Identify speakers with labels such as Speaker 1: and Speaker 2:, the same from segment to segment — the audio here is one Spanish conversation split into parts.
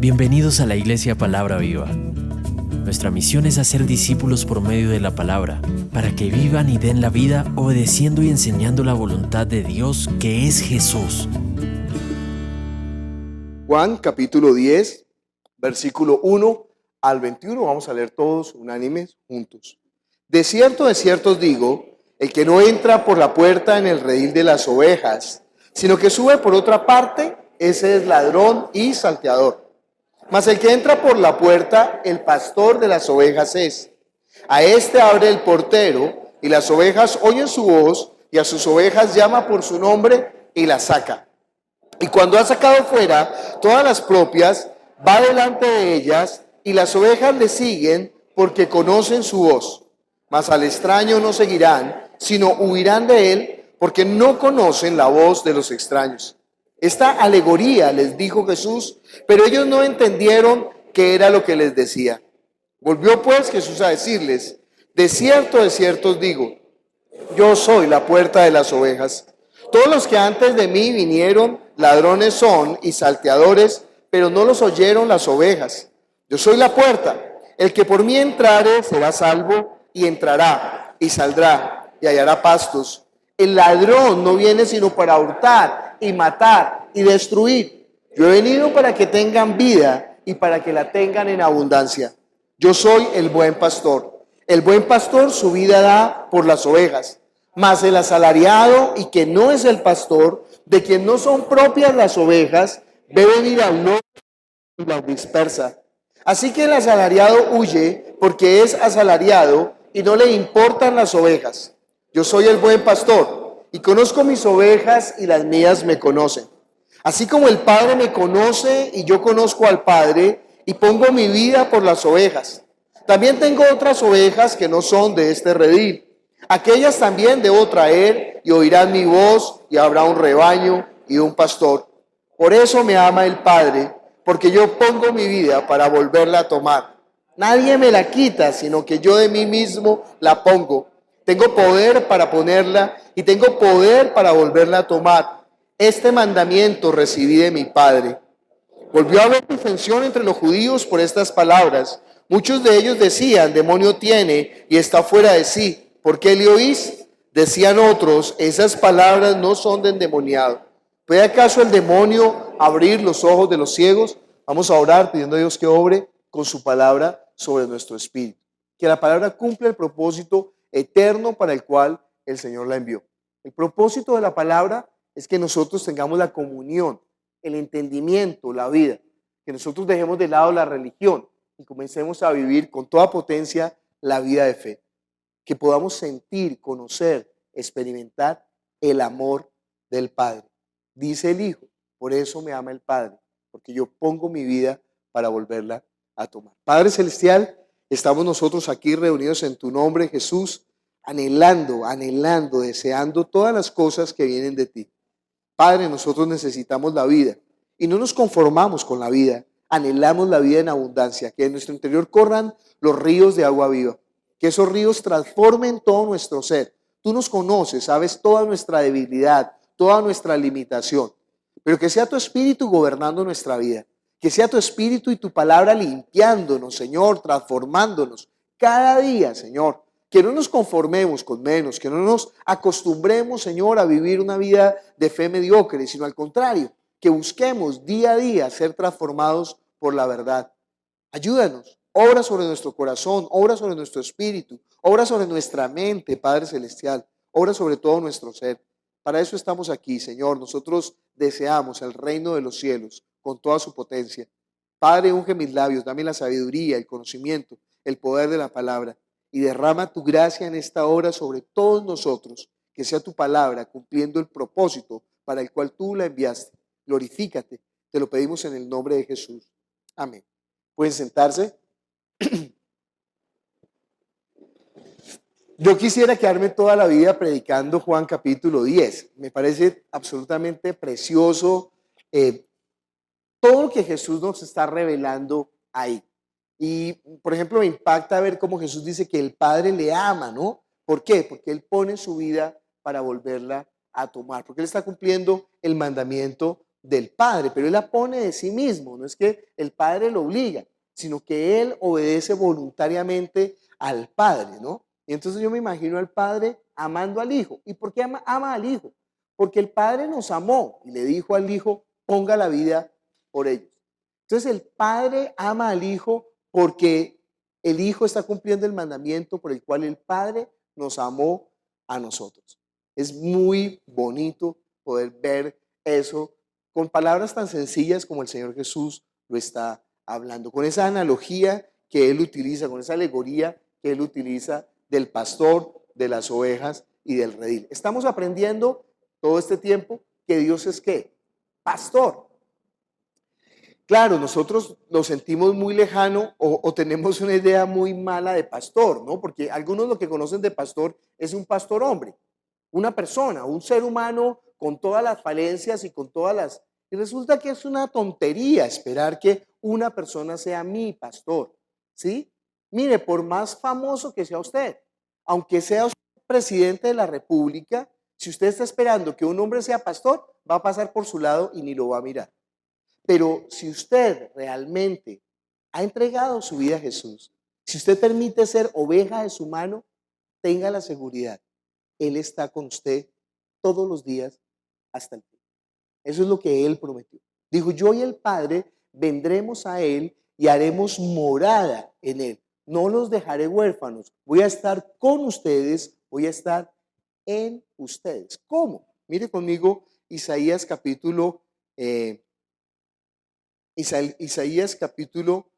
Speaker 1: Bienvenidos a la Iglesia Palabra Viva. Nuestra misión es hacer discípulos por medio de la palabra, para que vivan y den la vida obedeciendo y enseñando la voluntad de Dios, que es Jesús.
Speaker 2: Juan capítulo 10, versículo 1 al 21, vamos a leer todos unánimes juntos. De cierto os digo, el que no entra por la puerta en el redil de las ovejas, sino que sube por otra parte, ese es ladrón y salteador. Mas el que entra por la puerta, el pastor de las ovejas es. A este abre el portero, y las ovejas oyen su voz, y a sus ovejas llama por su nombre, y las saca. Y cuando ha sacado fuera todas las propias, va delante de ellas, y las ovejas le siguen, porque conocen su voz. Mas al extraño no seguirán, sino huirán de él, porque no conocen la voz de los extraños. Esta alegoría les dijo Jesús, pero ellos no entendieron qué era lo que les decía. Volvió pues Jesús a decirles, de cierto os digo, yo soy la puerta de las ovejas. Todos los que antes de mí vinieron, ladrones son y salteadores, pero no los oyeron las ovejas. Yo soy la puerta. El que por mí entrare será salvo, y entrará, y saldrá, y hallará pastos. El ladrón no viene sino para hurtar, y matar, y destruir. Yo he venido para que tengan vida, y para que la tengan en abundancia. Yo soy el buen pastor. El buen pastor su vida da por las ovejas. Mas el asalariado, y que no es el pastor, de quien no son propias las ovejas, ve venir al lobo y las dispersa. Así que el asalariado huye, porque es asalariado, y no le importan las ovejas. Yo soy el buen pastor, y conozco mis ovejas, y las mías me conocen. Así como el Padre me conoce, y yo conozco al Padre, y pongo mi vida por las ovejas. También tengo otras ovejas que no son de este redil. Aquellas también debo traer, y oirán mi voz, y habrá un rebaño y un pastor. Por eso me ama el Padre, porque yo pongo mi vida para volverla a tomar. Nadie me la quita, sino que yo de mí mismo la pongo. Tengo poder para ponerla y tengo poder para volverla a tomar. Este mandamiento recibí de mi Padre. Volvió a haber disensión entre los judíos por estas palabras. Muchos de ellos decían, demonio tiene y está fuera de sí. ¿Por qué le oís? Decían otros, esas palabras no son de endemoniado. ¿Puede acaso el demonio abrir los ojos de los ciegos? Vamos a orar pidiendo a Dios que obre con su palabra sobre nuestro espíritu. Que la palabra cumpla el propósito eterno para el cual el Señor la envió. El propósito de la palabra es que nosotros tengamos la comunión, el entendimiento, la vida. Que nosotros dejemos de lado la religión y comencemos a vivir con toda potencia la vida de fe. Que podamos sentir, conocer, experimentar el amor del Padre. Dice el Hijo, por eso me ama el Padre, porque yo pongo mi vida para volverla a tomar. Padre Celestial, estamos nosotros aquí reunidos en tu nombre, Jesús, anhelando, deseando todas las cosas que vienen de ti. Padre, nosotros necesitamos la vida y no nos conformamos con la vida, anhelamos la vida en abundancia, que en nuestro interior corran los ríos de agua viva, que esos ríos transformen todo nuestro ser. Tú nos conoces, sabes toda nuestra debilidad, toda nuestra limitación, pero que sea tu Espíritu gobernando nuestra vida, que sea tu Espíritu y tu palabra limpiándonos, Señor, transformándonos cada día, Señor. Que no nos conformemos con menos, que no nos acostumbremos, Señor, a vivir una vida de fe mediocre, sino al contrario, que busquemos día a día ser transformados por la verdad. Ayúdanos, obra sobre nuestro corazón, obra sobre nuestro espíritu, obra sobre nuestra mente, Padre Celestial, obra sobre todo nuestro ser. Para eso estamos aquí, Señor. Nosotros deseamos el reino de los cielos con toda su potencia. Padre, unge mis labios, dame la sabiduría, el conocimiento, el poder de la palabra. Y derrama tu gracia en esta hora sobre todos nosotros, que sea tu palabra cumpliendo el propósito para el cual tú la enviaste. Glorifícate, te lo pedimos en el nombre de Jesús. Amén. ¿Pueden sentarse? Yo quisiera quedarme toda la vida predicando Juan capítulo 10. Me parece absolutamente precioso todo lo que Jesús nos está revelando ahí. Y, por ejemplo, me impacta ver cómo Jesús dice que el Padre le ama, ¿no? ¿Por qué? Porque Él pone su vida para volverla a tomar, porque Él está cumpliendo el mandamiento del Padre, pero Él la pone de sí mismo, no es que el Padre lo obliga, sino que Él obedece voluntariamente al Padre, ¿no? Y entonces yo me imagino al Padre amando al Hijo. ¿Y por qué ama al Hijo? Porque el Padre nos amó y le dijo al Hijo, ponga la vida por ellos. Entonces el Padre ama al Hijo porque el Hijo está cumpliendo el mandamiento por el cual el Padre nos amó a nosotros. Es muy bonito poder ver eso con palabras tan sencillas como el Señor Jesús lo está hablando, con esa analogía que Él utiliza, con esa alegoría que Él utiliza del pastor, de las ovejas y del redil. Estamos aprendiendo todo este tiempo que Dios es ¿qué? Pastor. Claro, nosotros lo sentimos muy lejano o tenemos una idea muy mala de pastor, ¿no? Porque algunos lo que conocen de pastor es un pastor hombre, una persona, un ser humano con todas las falencias y con todas las... Y resulta que es una tontería esperar que una persona sea mi pastor, ¿sí? Mire, por más famoso que sea usted, aunque sea usted presidente de la República, si usted está esperando que un hombre sea pastor, va a pasar por su lado y ni lo va a mirar. Pero si usted realmente ha entregado su vida a Jesús, si usted permite ser oveja de su mano, tenga la seguridad, Él está con usted todos los días hasta el fin. Eso es lo que Él prometió. Dijo, yo y el Padre vendremos a Él y haremos morada en Él. No los dejaré huérfanos. Voy a estar con ustedes, voy a estar en ustedes. ¿Cómo? Mire conmigo Isaías capítulo Isaías capítulo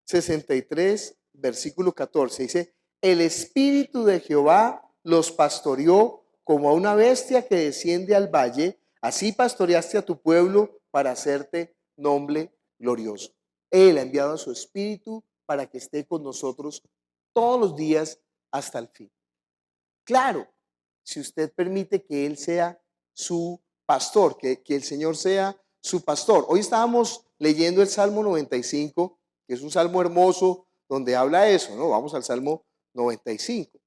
Speaker 2: 63, versículo 14. Dice, el Espíritu de Jehová los pastoreó como a una bestia que desciende al valle, así pastoreaste a tu pueblo para hacerte nombre glorioso. Él ha enviado a su Espíritu para que esté con nosotros todos los días hasta el fin. Claro, si usted permite que Él sea su pastor, que el Señor sea su pastor. Hoy estábamos leyendo el Salmo 95, que es un salmo hermoso donde habla eso, ¿no? Vamos al Salmo 95.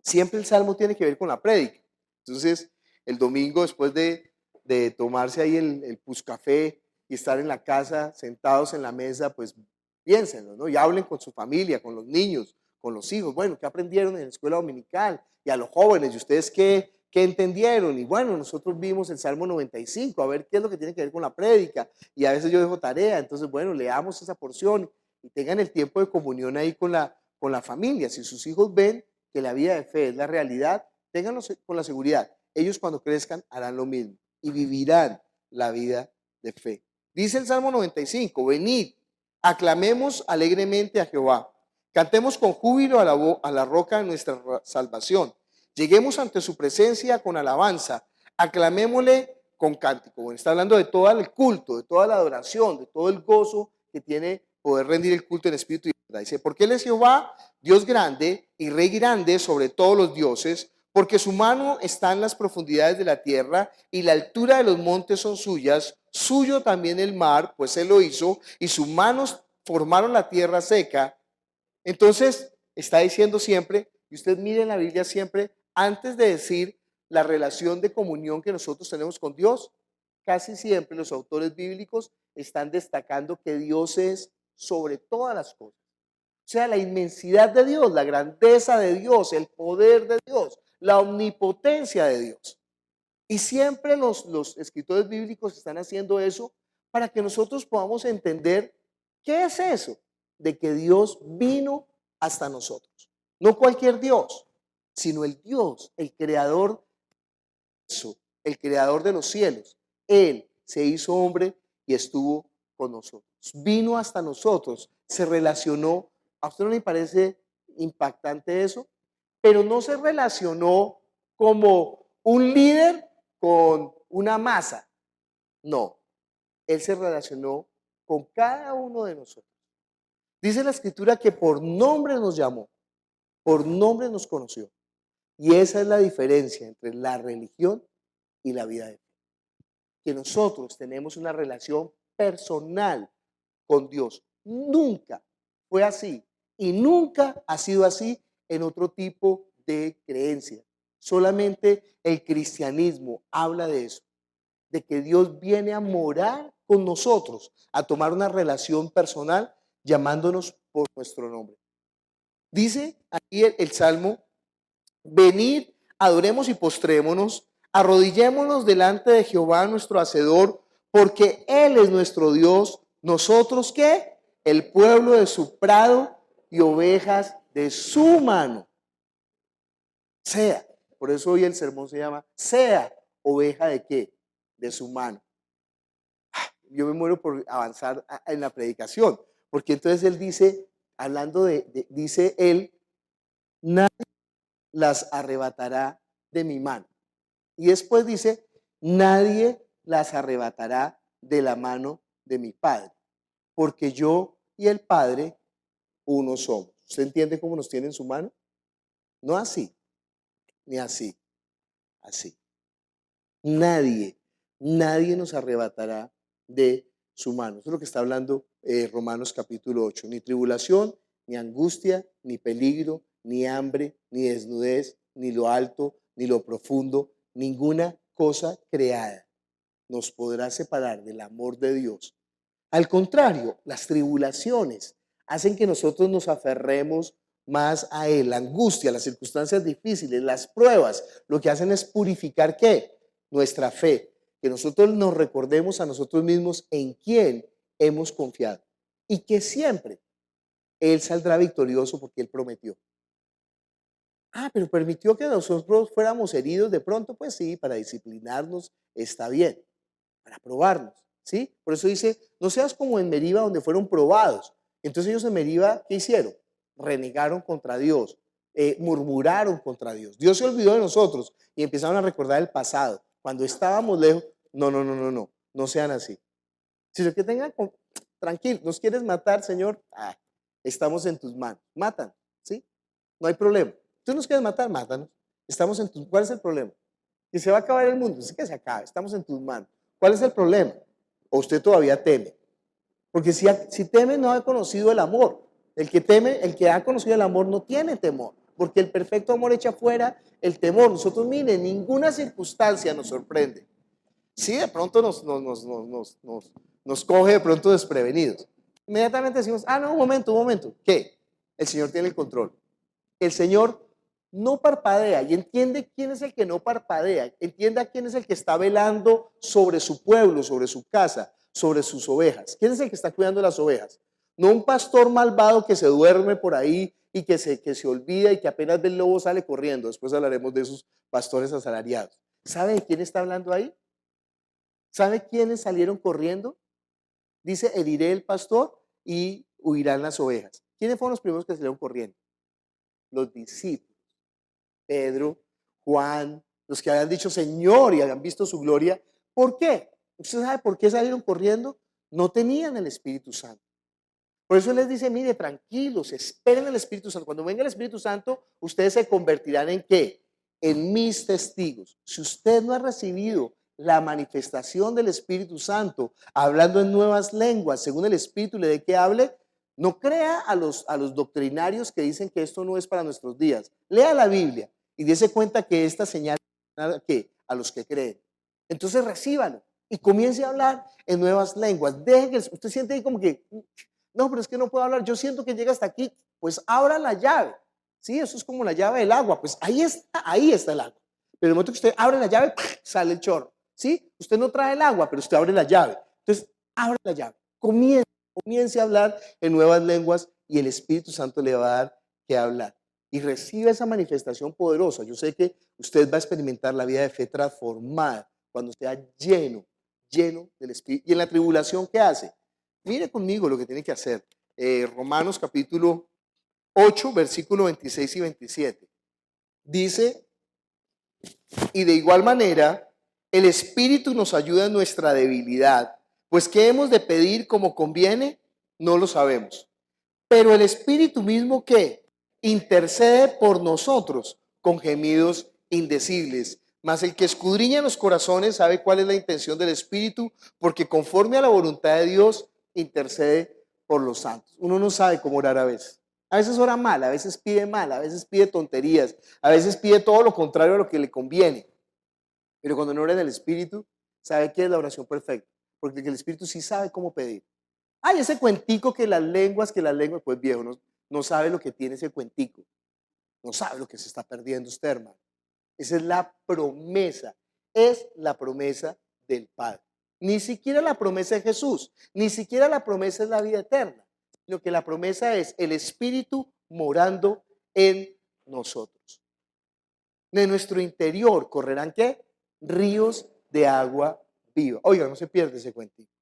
Speaker 2: Siempre el salmo tiene que ver con la prédica. Entonces, el domingo después de tomarse ahí el puscafé y estar en la casa, sentados en la mesa, pues piénsenlo, ¿no? Y hablen con su familia, con los niños, con los hijos. Bueno, ¿qué aprendieron en la escuela dominical? Y a los jóvenes, ¿y ustedes qué entendieron? Y bueno, nosotros vimos el Salmo 95, a ver qué es lo que tiene que ver con la prédica. Y a veces yo dejo tarea, entonces, bueno, leamos esa porción y tengan el tiempo de comunión ahí con la familia. Si sus hijos ven que la vida de fe es la realidad, ténganlo con la seguridad. Ellos cuando crezcan harán lo mismo y vivirán la vida de fe. Dice el Salmo 95, venid, aclamemos alegremente a Jehová, cantemos con júbilo a la roca de nuestra salvación, lleguemos ante su presencia con alabanza, aclamémosle con cántico. Bueno, está hablando de todo el culto, de toda la adoración, de todo el gozo que tiene poder rendir el culto en espíritu y en verdad. Dice, porque Él es Jehová, Dios grande y Rey grande sobre todos los dioses, porque su mano está en las profundidades de la tierra y la altura de los montes son suyas, suyo también el mar, pues Él lo hizo, y sus manos formaron la tierra seca. Entonces, está diciendo siempre, y usted mire en la Biblia siempre, antes de decir la relación de comunión que nosotros tenemos con Dios, casi siempre los autores bíblicos están destacando que Dios es sobre todas las cosas. O sea, la inmensidad de Dios, la grandeza de Dios, el poder de Dios, la omnipotencia de Dios. Y siempre los escritores bíblicos están haciendo eso para que nosotros podamos entender qué es eso de que Dios vino hasta nosotros. No cualquier Dios, sino el Dios, el creador de los cielos. Él se hizo hombre y estuvo con nosotros. Vino hasta nosotros, se relacionó. ¿A usted no le parece impactante eso? Pero no se relacionó como un líder con una masa. No, Él se relacionó con cada uno de nosotros. Dice la Escritura que por nombre nos llamó, por nombre nos conoció. Y esa es la diferencia entre la religión y la vida de fe. Que nosotros tenemos una relación personal con Dios. Nunca fue así y nunca ha sido así en otro tipo de creencia. Solamente el cristianismo habla de eso. de que Dios viene a morar con nosotros, a tomar una relación personal llamándonos por nuestro nombre. Dice aquí el Salmo: venid, adoremos y postrémonos, arrodillémonos delante de Jehová nuestro Hacedor, porque Él es nuestro Dios. ¿Nosotros qué? El pueblo de su prado y ovejas de su mano. Sea. Por eso hoy el sermón se llama sea oveja de qué? De su mano. Yo me muero por avanzar en la predicación, porque entonces él dice, hablando dice él, nadie las arrebatará de mi mano. Y después dice, nadie las arrebatará de la mano de mi Padre, porque yo y el Padre uno somos. ¿Usted entiende cómo nos tiene en su mano? No así, ni así, así. Nadie nos arrebatará de su mano. Eso es lo que está hablando Romanos capítulo 8. Ni tribulación, ni angustia, ni peligro, ni hambre, ni desnudez, ni lo alto, ni lo profundo, ninguna cosa creada nos podrá separar del amor de Dios. Al contrario, las tribulaciones hacen que nosotros nos aferremos más a Él. La angustia, las circunstancias difíciles, las pruebas, lo que hacen es purificar ¿qué? Nuestra fe. Que nosotros nos recordemos a nosotros mismos en quién hemos confiado. Y que siempre Él saldrá victorioso porque Él prometió. Pero permitió que nosotros fuéramos heridos de pronto, pues sí, para disciplinarnos está bien, para probarnos, ¿sí? Por eso dice, no seas como en Meriba donde fueron probados. Entonces ellos en Meriba, ¿qué hicieron? Renegaron contra Dios, murmuraron contra Dios. Dios se olvidó de nosotros y empezaron a recordar el pasado. Cuando estábamos lejos, no sean así. Si que tengan, tranquilo, ¿nos quieres matar, Señor? Estamos en tus manos, matan, ¿sí? No hay problema. ¿Tú nos quieres matar? Mátanos. Estamos en tus, ¿cuál es el problema? Que se va a acabar el mundo, sí que se acabe, estamos en tus manos. ¿Cuál es el problema? ¿O usted todavía teme? Porque si teme no ha conocido el amor. El que teme, el que ha conocido el amor no tiene temor, porque el perfecto amor echa fuera el temor. Nosotros, miren, ninguna circunstancia nos sorprende. Sí, de pronto nos coge de pronto desprevenidos. Inmediatamente decimos, no, un momento. ¿Qué? El Señor tiene el control. El Señor no parpadea y entiende quién es el que no parpadea, entienda quién es el que está velando sobre su pueblo, sobre su casa, sobre sus ovejas. ¿Quién es el que está cuidando las ovejas? No un pastor malvado que se duerme por ahí y que se olvida y que apenas ve el lobo sale corriendo. Después hablaremos de esos pastores asalariados. ¿Sabe de quién está hablando ahí? ¿Sabe quiénes salieron corriendo? Dice, heriré el pastor y huirán las ovejas. ¿Quiénes fueron los primeros que salieron corriendo? Los discípulos. Pedro, Juan, los que habían dicho Señor y habían visto su gloria. ¿Por qué? ¿Usted sabe por qué salieron corriendo? No tenían el Espíritu Santo. Por eso les dice, mire, tranquilos, esperen el Espíritu Santo. Cuando venga el Espíritu Santo, ustedes se convertirán ¿en qué? En mis testigos. Si usted no ha recibido la manifestación del Espíritu Santo, hablando en nuevas lenguas, según el Espíritu le dé que hable, no crea a los doctrinarios que dicen que esto no es para nuestros días. Lea la Biblia y dése cuenta que esta señal es a los que creen. Entonces recíbalo y comience a hablar en nuevas lenguas. Deje que usted siente ahí como que, no, pero es que no puedo hablar, yo siento que llega hasta aquí. Pues abra la llave. Sí, eso es como la llave del agua. Pues ahí está el agua. Pero el momento que usted abre la llave, sale el chorro. ¿Sí? Usted no trae el agua, pero usted abre la llave. Entonces, abre la llave. Comience a hablar en nuevas lenguas y el Espíritu Santo le va a dar que hablar. Y recibe esa manifestación poderosa. Yo sé que usted va a experimentar la vida de fe transformada cuando sea lleno del Espíritu. Y en la tribulación, ¿qué hace? Mire conmigo lo que tiene que hacer. Romanos capítulo 8, versículos 26 y 27. Dice, y de igual manera, el Espíritu nos ayuda en nuestra debilidad, pues ¿qué hemos de pedir como conviene? No lo sabemos. Pero el Espíritu mismo que intercede por nosotros con gemidos indecibles. Mas el que escudriña los corazones sabe cuál es la intención del Espíritu, porque conforme a la voluntad de Dios intercede por los santos. Uno no sabe cómo orar a veces. A veces ora mal, a veces pide mal, a veces pide tonterías, a veces pide todo lo contrario a lo que le conviene. Pero cuando no ora en el Espíritu, ¿Sabe qué es la oración perfecta? Porque el Espíritu sí sabe cómo pedir. Ay, ese cuentico que las lenguas, pues viejo, no sabe lo que tiene ese cuentico. No sabe lo que se está perdiendo usted, hermano. Esa es la promesa del Padre. Ni siquiera la promesa de Jesús, ni siquiera la promesa es la vida eterna, sino que la promesa es el Espíritu morando en nosotros. De nuestro interior correrán ¿qué? Ríos de agua viva. Oiga, no se pierde ese cuentito.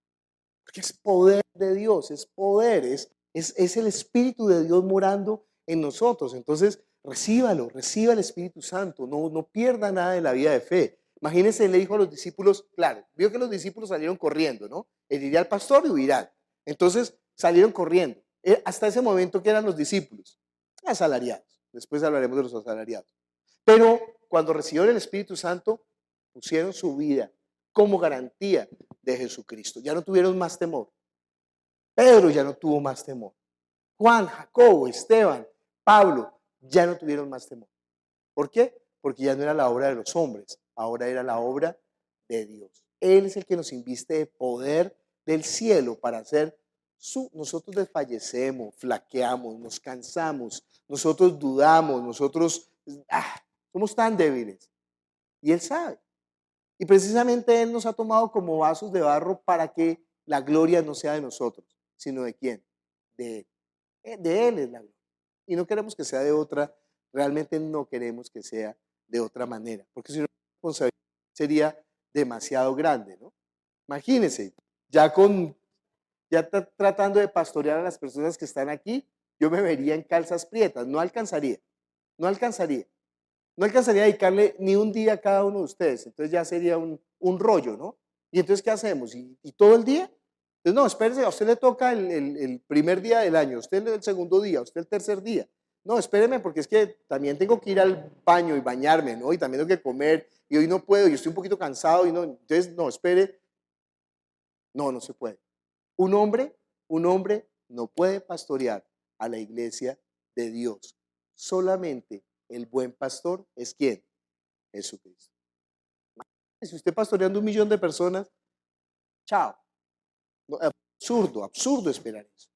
Speaker 2: Porque es poder de Dios, es poder, es el Espíritu de Dios morando en nosotros. Entonces, reciba el Espíritu Santo, no pierda nada de la vida de fe. Imagínense, le dijo a los discípulos, claro, vio que los discípulos salieron corriendo, ¿no? Él diría al pastor y huirán. Entonces, salieron corriendo. Hasta ese momento, ¿qué eran los discípulos? Asalariados. Después hablaremos de los asalariados. Pero cuando recibieron el Espíritu Santo, pusieron su vida como garantía de Jesucristo. Ya no tuvieron más temor. Pedro ya no tuvo más temor. Juan, Jacobo, Esteban, Pablo ya no tuvieron más temor. ¿Por qué? Porque ya no era la obra de los hombres, ahora era la obra de Dios. Él es el que nos inviste de poder del cielo para hacer nosotros desfallecemos, flaqueamos, nos cansamos, nosotros dudamos, nosotros somos tan débiles. Y Él sabe. Y precisamente Él nos ha tomado como vasos de barro para que la gloria no sea de nosotros, sino de quién, de Él. De Él es la gloria. Y no queremos que sea de otra, realmente no queremos que sea de otra manera, porque si no, la responsabilidad sería demasiado grande, ¿no? Imagínense, ya tratando de pastorear a las personas que están aquí, yo me vería en calzas prietas, no alcanzaría a dedicarle ni un día a cada uno de ustedes, entonces ya sería un rollo, ¿no? Y entonces, ¿qué hacemos? ¿Y todo el día? Entonces, no, espérese, a usted le toca el primer día del año, a usted el segundo día, a usted el tercer día. No, espéreme, porque es que también tengo que ir al baño y bañarme, ¿no? Y también tengo que comer, y hoy no puedo, y estoy un poquito cansado, y no, entonces, no, espere. No se puede. Un hombre no puede pastorear a la iglesia de Dios. Solamente el buen pastor es ¿quién? Jesucristo. Si usted pastoreando 1.000.000 de personas, chao. No, absurdo esperar eso.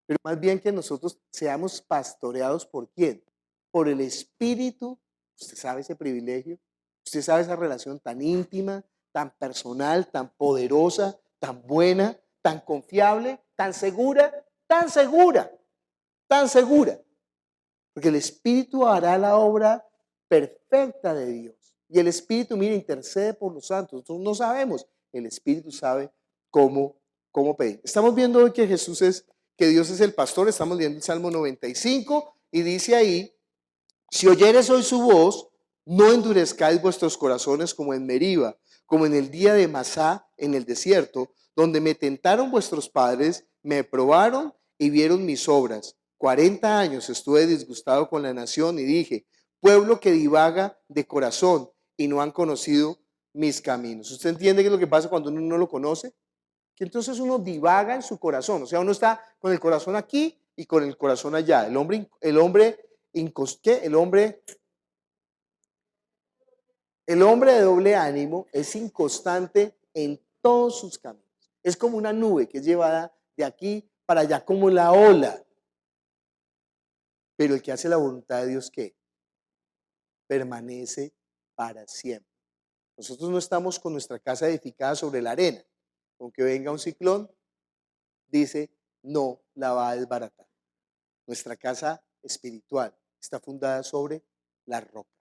Speaker 2: Pero más bien que nosotros seamos pastoreados ¿por quién? Por el Espíritu. Usted sabe ese privilegio. Usted sabe esa relación tan íntima, tan personal, tan poderosa, tan buena, tan confiable, tan segura, tan segura, tan segura. Porque el Espíritu hará la obra perfecta de Dios. Y el Espíritu, mire, intercede por los santos. Nosotros no sabemos. El Espíritu sabe cómo pedir. Estamos viendo hoy que que Dios es el pastor. Estamos viendo el Salmo 95 y dice ahí, si oyeres hoy su voz, no endurezcáis vuestros corazones como en Meriba, como en el día de Masá en el desierto, donde me tentaron vuestros padres, me probaron y vieron mis obras. 40 años estuve disgustado con la nación y dije, pueblo que divaga de corazón y no han conocido mis caminos. ¿Usted entiende qué es lo que pasa cuando uno no lo conoce? Que entonces uno divaga en su corazón, o sea, uno está con el corazón aquí y con el corazón allá. El hombre de doble ánimo es inconstante en todos sus caminos. Es como una nube que es llevada de aquí para allá, como la ola. Pero el que hace la voluntad de Dios, ¿qué? Permanece para siempre. Nosotros no estamos con nuestra casa edificada sobre la arena. Aunque venga un ciclón, dice, no la va a desbaratar. Nuestra casa espiritual está fundada sobre la roca.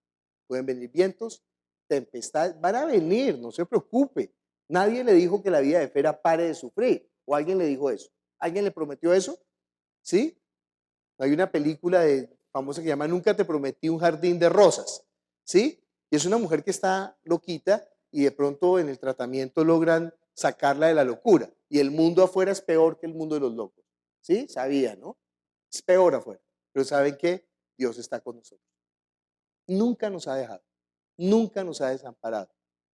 Speaker 2: Pueden venir vientos, tempestades, van a venir, no se preocupe. Nadie le dijo que la vida de fe era pare de sufrir. ¿O alguien le dijo eso? ¿Alguien le prometió eso? ¿Sí? Hay una película famosa que se llama Nunca te prometí un jardín de rosas. ¿Sí? Y es una mujer que está loquita y de pronto en el tratamiento logran sacarla de la locura. Y el mundo afuera es peor que el mundo de los locos. ¿Sí? Sabía, ¿no? Es peor afuera. Pero ¿saben qué? Dios está con nosotros. Nunca nos ha dejado. Nunca nos ha desamparado.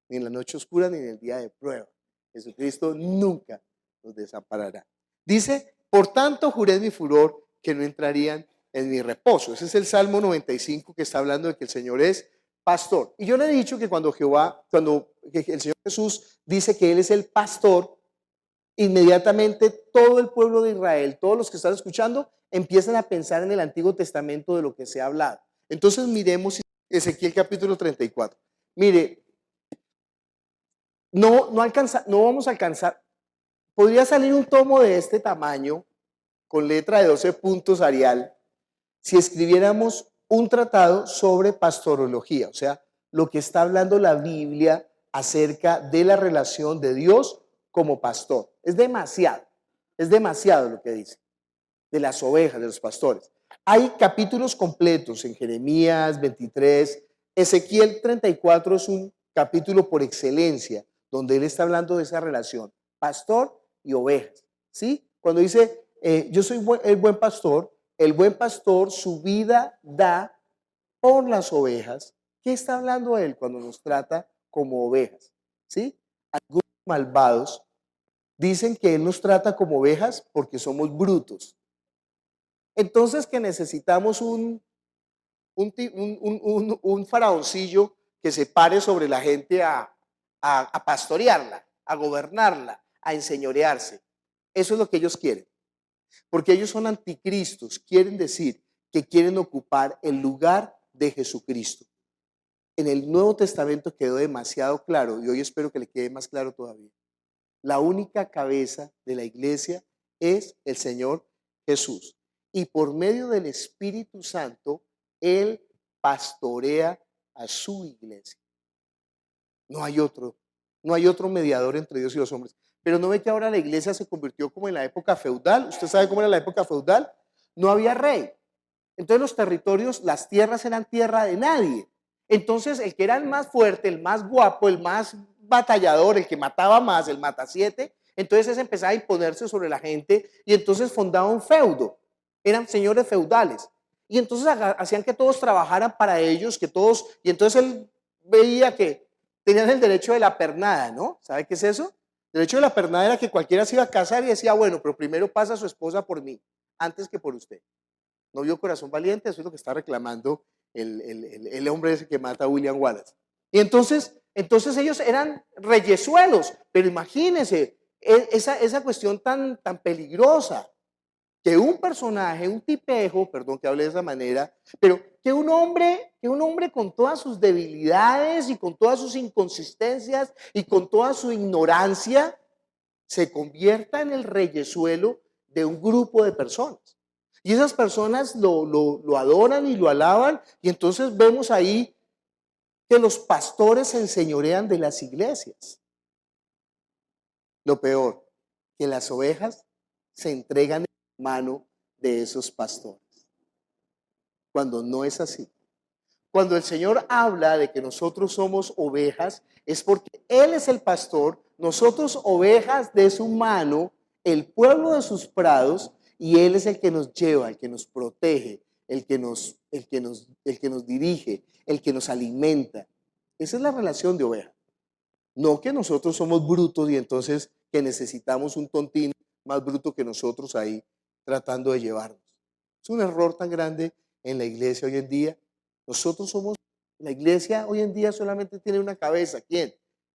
Speaker 2: Ni en la noche oscura ni en el día de prueba. Jesucristo nunca nos desamparará. Dice, por tanto juré en mi furor que no entrarían en mi reposo. Ese es el Salmo 95 que está hablando de que el Señor es pastor. Y yo le he dicho que cuando que el Señor Jesús dice que Él es el pastor, inmediatamente todo el pueblo de Israel, todos los que están escuchando, empiezan a pensar en el Antiguo Testamento de lo que se ha hablado. Entonces miremos Ezequiel capítulo 34. Mire, no vamos a alcanzar. Podría salir un tomo de este tamaño, con letra de 12 puntos Arial, si escribiéramos un tratado sobre pastorología, o sea, lo que está hablando la Biblia acerca de la relación de Dios como pastor. Es demasiado lo que dice, de las ovejas, de los pastores. Hay capítulos completos en Jeremías 23, Ezequiel 34 es un capítulo por excelencia, donde él está hablando de esa relación, pastor y ovejas, ¿sí? Cuando dice, yo soy el buen pastor su vida da por las ovejas. ¿Qué está hablando él cuando nos trata como ovejas? ¿Sí? Algunos malvados dicen que él nos trata como ovejas porque somos brutos. Entonces que necesitamos un faraoncillo que se pare sobre la gente a pastorearla, a gobernarla, a enseñorearse. Eso es lo que ellos quieren. Porque ellos son anticristos, quieren decir que quieren ocupar el lugar de Jesucristo. En el Nuevo Testamento quedó demasiado claro y hoy espero que le quede más claro todavía. La única cabeza de la iglesia es el Señor Jesús. Y por medio del Espíritu Santo, Él pastorea a su iglesia. No hay otro mediador entre Dios y los hombres. Pero no ve que ahora la iglesia se convirtió como en la época feudal. ¿Usted sabe cómo era la época feudal? No había rey. Entonces los territorios, las tierras eran tierra de nadie. Entonces el que era el más fuerte, el más guapo, el más batallador, el que mataba más, el matasiete, entonces ese empezaba a imponerse sobre la gente y entonces fundaba un feudo. Eran señores feudales. Y entonces hacían que todos trabajaran para ellos, y entonces él veía que tenían el derecho de la pernada, ¿no? ¿Sabe qué es eso? El derecho de la pernada era que cualquiera se iba a casar y decía, bueno, pero primero pasa su esposa por mí, antes que por usted. ¿No vio Corazón Valiente? Eso es lo que está reclamando el hombre ese que mata a William Wallace. Y entonces ellos eran reyesuelos, pero imagínense esa cuestión tan peligrosa, que un personaje, un tipejo, perdón que hable de esa manera, pero que un hombre con todas sus debilidades y con todas sus inconsistencias y con toda su ignorancia, se convierta en el reyesuelo de un grupo de personas. Y esas personas lo adoran y lo alaban, y entonces vemos ahí que los pastores se enseñorean de las iglesias. Lo peor, que las ovejas se entregan en mano de esos pastores. Cuando no es así. Cuando el Señor habla de que nosotros somos ovejas, es porque Él es el pastor, nosotros ovejas de su mano, el pueblo de sus prados, y Él es el que nos lleva, el que nos protege, el que nos dirige, el que nos alimenta. Esa es la relación de oveja. No que nosotros somos brutos y entonces que necesitamos un tontín más bruto que nosotros ahí tratando de llevarnos. Es un error tan grande en la iglesia hoy en día. La iglesia hoy en día solamente tiene una cabeza. ¿Quién?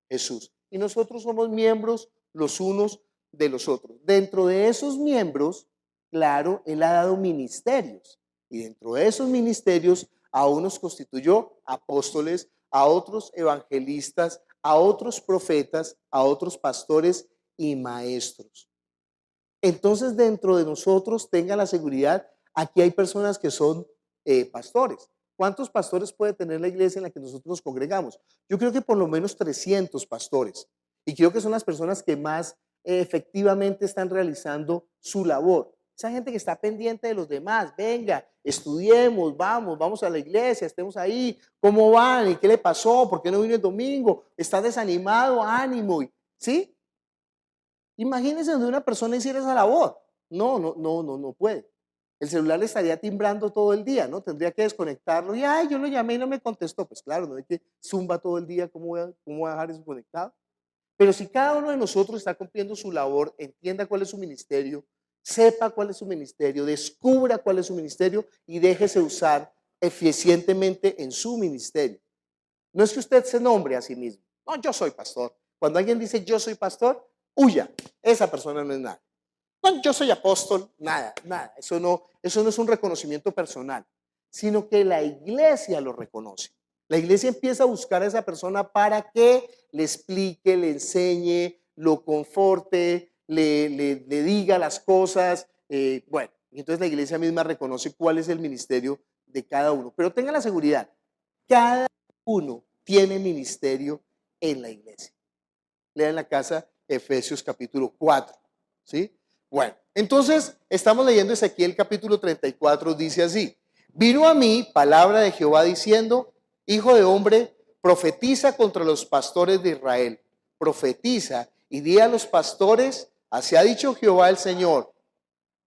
Speaker 2: Jesús. Y nosotros somos miembros los unos de los otros. Dentro de esos miembros, claro, Él ha dado ministerios. Y dentro de esos ministerios, a unos constituyó apóstoles, a otros evangelistas, a otros profetas, a otros pastores y maestros. Entonces, dentro de nosotros, tenga la seguridad, aquí hay personas que son pastores. ¿Cuántos pastores puede tener la iglesia en la que nosotros nos congregamos? Yo creo que por lo menos 300 pastores. Y creo que son las personas que más efectivamente están realizando su labor. Esa gente que está pendiente de los demás, venga, estudiemos, vamos a la iglesia, estemos ahí, ¿cómo van? ¿Y qué le pasó? ¿Por qué no vino el domingo? ¿Está desanimado? Ánimo, ¿sí? Imagínense donde una persona hiciera esa labor. No puede. El celular le estaría timbrando todo el día, ¿no? Tendría que desconectarlo y, ay, yo lo llamé y no me contestó. Pues claro, no es que zumba todo el día, ¿cómo voy a dejar eso conectado? Pero si cada uno de nosotros está cumpliendo su labor, entienda cuál es su ministerio, sepa cuál es su ministerio, descubra cuál es su ministerio y déjese usar eficientemente en su ministerio. No es que usted se nombre a sí mismo. No, yo soy pastor. Cuando alguien dice yo soy pastor, huya. Esa persona no es nada. No, yo soy apóstol. Nada, nada. Eso no es un reconocimiento personal, sino que la iglesia lo reconoce. La iglesia empieza a buscar a esa persona para que le explique, le enseñe, lo conforte, le diga las cosas. Bueno, y entonces la iglesia misma reconoce cuál es el ministerio de cada uno. Pero tenga la seguridad, cada uno tiene ministerio en la iglesia. Lea en la casa Efesios capítulo 4, ¿sí? Bueno, entonces estamos leyendo Ezequiel capítulo 34, dice así: vino a mí palabra de Jehová diciendo, hijo de hombre, profetiza contra los pastores de Israel, profetiza y di a los pastores, así ha dicho Jehová el Señor,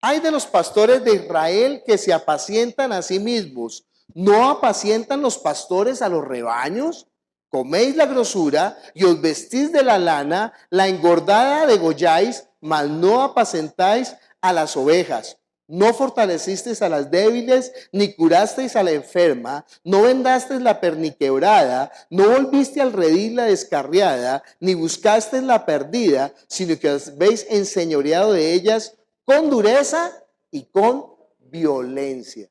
Speaker 2: hay de los pastores de Israel que se apacientan a sí mismos, ¿no apacientan los pastores a los rebaños? Coméis la grosura y os vestís de la lana, la engordada degolláis, mas no apacentáis a las ovejas. No fortalecisteis a las débiles, ni curasteis a la enferma, no vendasteis la perniquebrada, no volviste al redil la descarriada, ni buscasteis la perdida, sino que os veis enseñoreado de ellas con dureza y con violencia.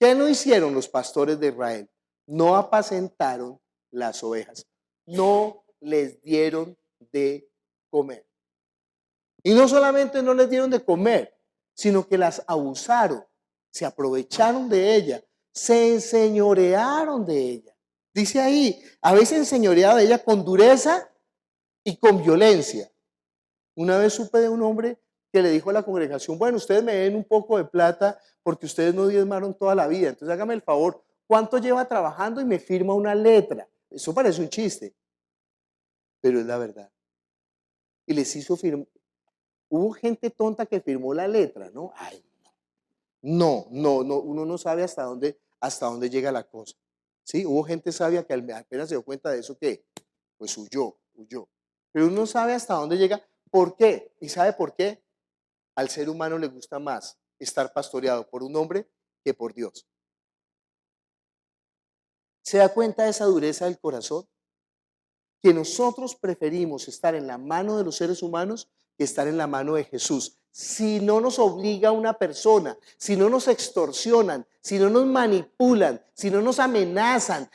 Speaker 2: ¿Qué no hicieron los pastores de Israel? No apacentaron las ovejas, no les dieron de comer. Y no solamente no les dieron de comer, sino que las abusaron, se aprovecharon de ella, se enseñorearon de ella. Dice ahí, habéis enseñoreado de ella con dureza y con violencia. Una vez supe de un hombre que le dijo a la congregación, bueno, ustedes me den un poco de plata porque ustedes no diezmaron toda la vida, entonces hágame el favor, ¿cuánto lleva trabajando? Y me firma una letra. Eso parece un chiste, pero es la verdad. Y les hizo firmar. Hubo gente tonta que firmó la letra, ¿no? Ay, no, uno no sabe hasta dónde llega la cosa. ¿Sí? Hubo gente sabia que apenas se dio cuenta de eso, que pues huyó. Pero uno sabe hasta dónde llega. ¿Por qué? ¿Y sabe por qué? Al ser humano le gusta más estar pastoreado por un hombre que por Dios. ¿Se da cuenta de esa dureza del corazón? Que nosotros preferimos estar en la mano de los seres humanos que estar en la mano de Jesús. Si no nos obliga una persona, si no nos extorsionan, si no nos manipulan, si no nos amenazan,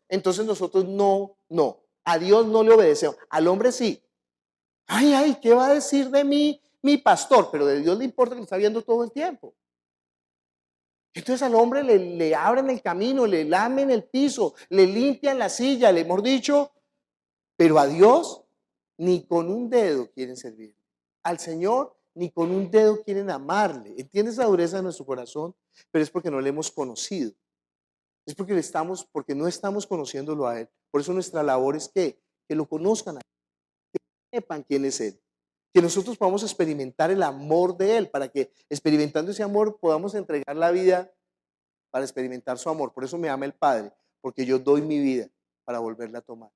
Speaker 2: entonces nosotros no. A Dios no le obedecemos, al hombre sí. Ay, ¿qué va a decir de mí mi pastor? Pero de Dios le importa que lo está viendo todo el tiempo. Entonces al hombre le abren el camino, le lamen el piso, le limpian la silla, le hemos dicho, pero a Dios ni con un dedo quieren servir. Al Señor ni con un dedo quieren amarle. ¿Entiendes la dureza de nuestro corazón? Pero es porque no le hemos conocido. Es porque no estamos conociéndolo a Él. Por eso nuestra labor es que lo conozcan a Él, que sepan quién es Él. Que nosotros podamos experimentar el amor de Él, para que experimentando ese amor podamos entregar la vida para experimentar su amor. Por eso me ama el Padre, porque yo doy mi vida para volverla a tomar.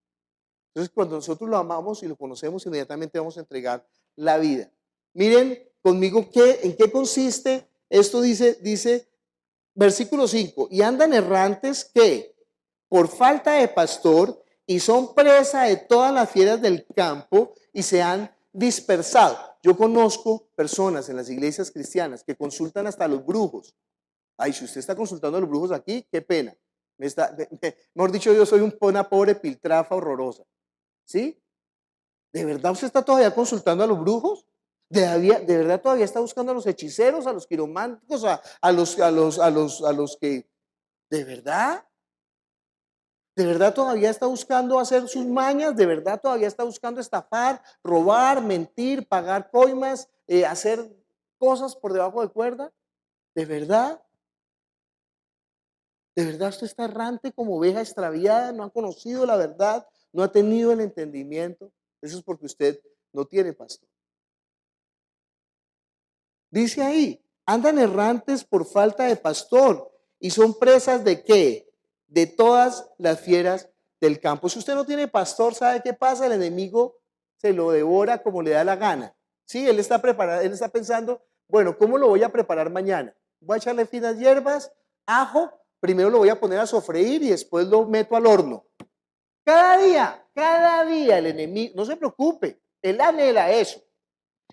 Speaker 2: Entonces, cuando nosotros lo amamos y lo conocemos, inmediatamente vamos a entregar la vida. Miren conmigo en qué consiste esto. Dice versículo 5, y andan errantes que por falta de pastor y son presa de todas las fieras del campo y se han dispersado. Yo conozco personas en las iglesias cristianas que consultan hasta a los brujos. Ay, si usted está consultando a los brujos aquí, qué pena. Mejor dicho, yo soy una pobre piltrafa horrorosa. ¿Sí? ¿De verdad usted está todavía consultando a los brujos? ¿De verdad todavía está buscando a los hechiceros, a los quirománticos, a los que... ¿De verdad? ¿De verdad todavía está buscando hacer sus mañas? ¿De verdad todavía está buscando estafar, robar, mentir, pagar coimas, hacer cosas por debajo de cuerda? ¿De verdad? ¿De verdad usted está errante como oveja extraviada? ¿No ha conocido la verdad? ¿No ha tenido el entendimiento? Eso es porque usted no tiene pastor. Dice ahí, andan errantes por falta de pastor y son presas ¿de qué? De todas las fieras del campo. Si usted no tiene pastor, ¿sabe qué pasa? El enemigo se lo devora como le da la gana. Sí, él está preparado, él está pensando, bueno, ¿cómo lo voy a preparar mañana? Voy a echarle finas hierbas, ajo, primero lo voy a poner a sofreír y después lo meto al horno. Cada día el enemigo, no se preocupe, él anhela eso.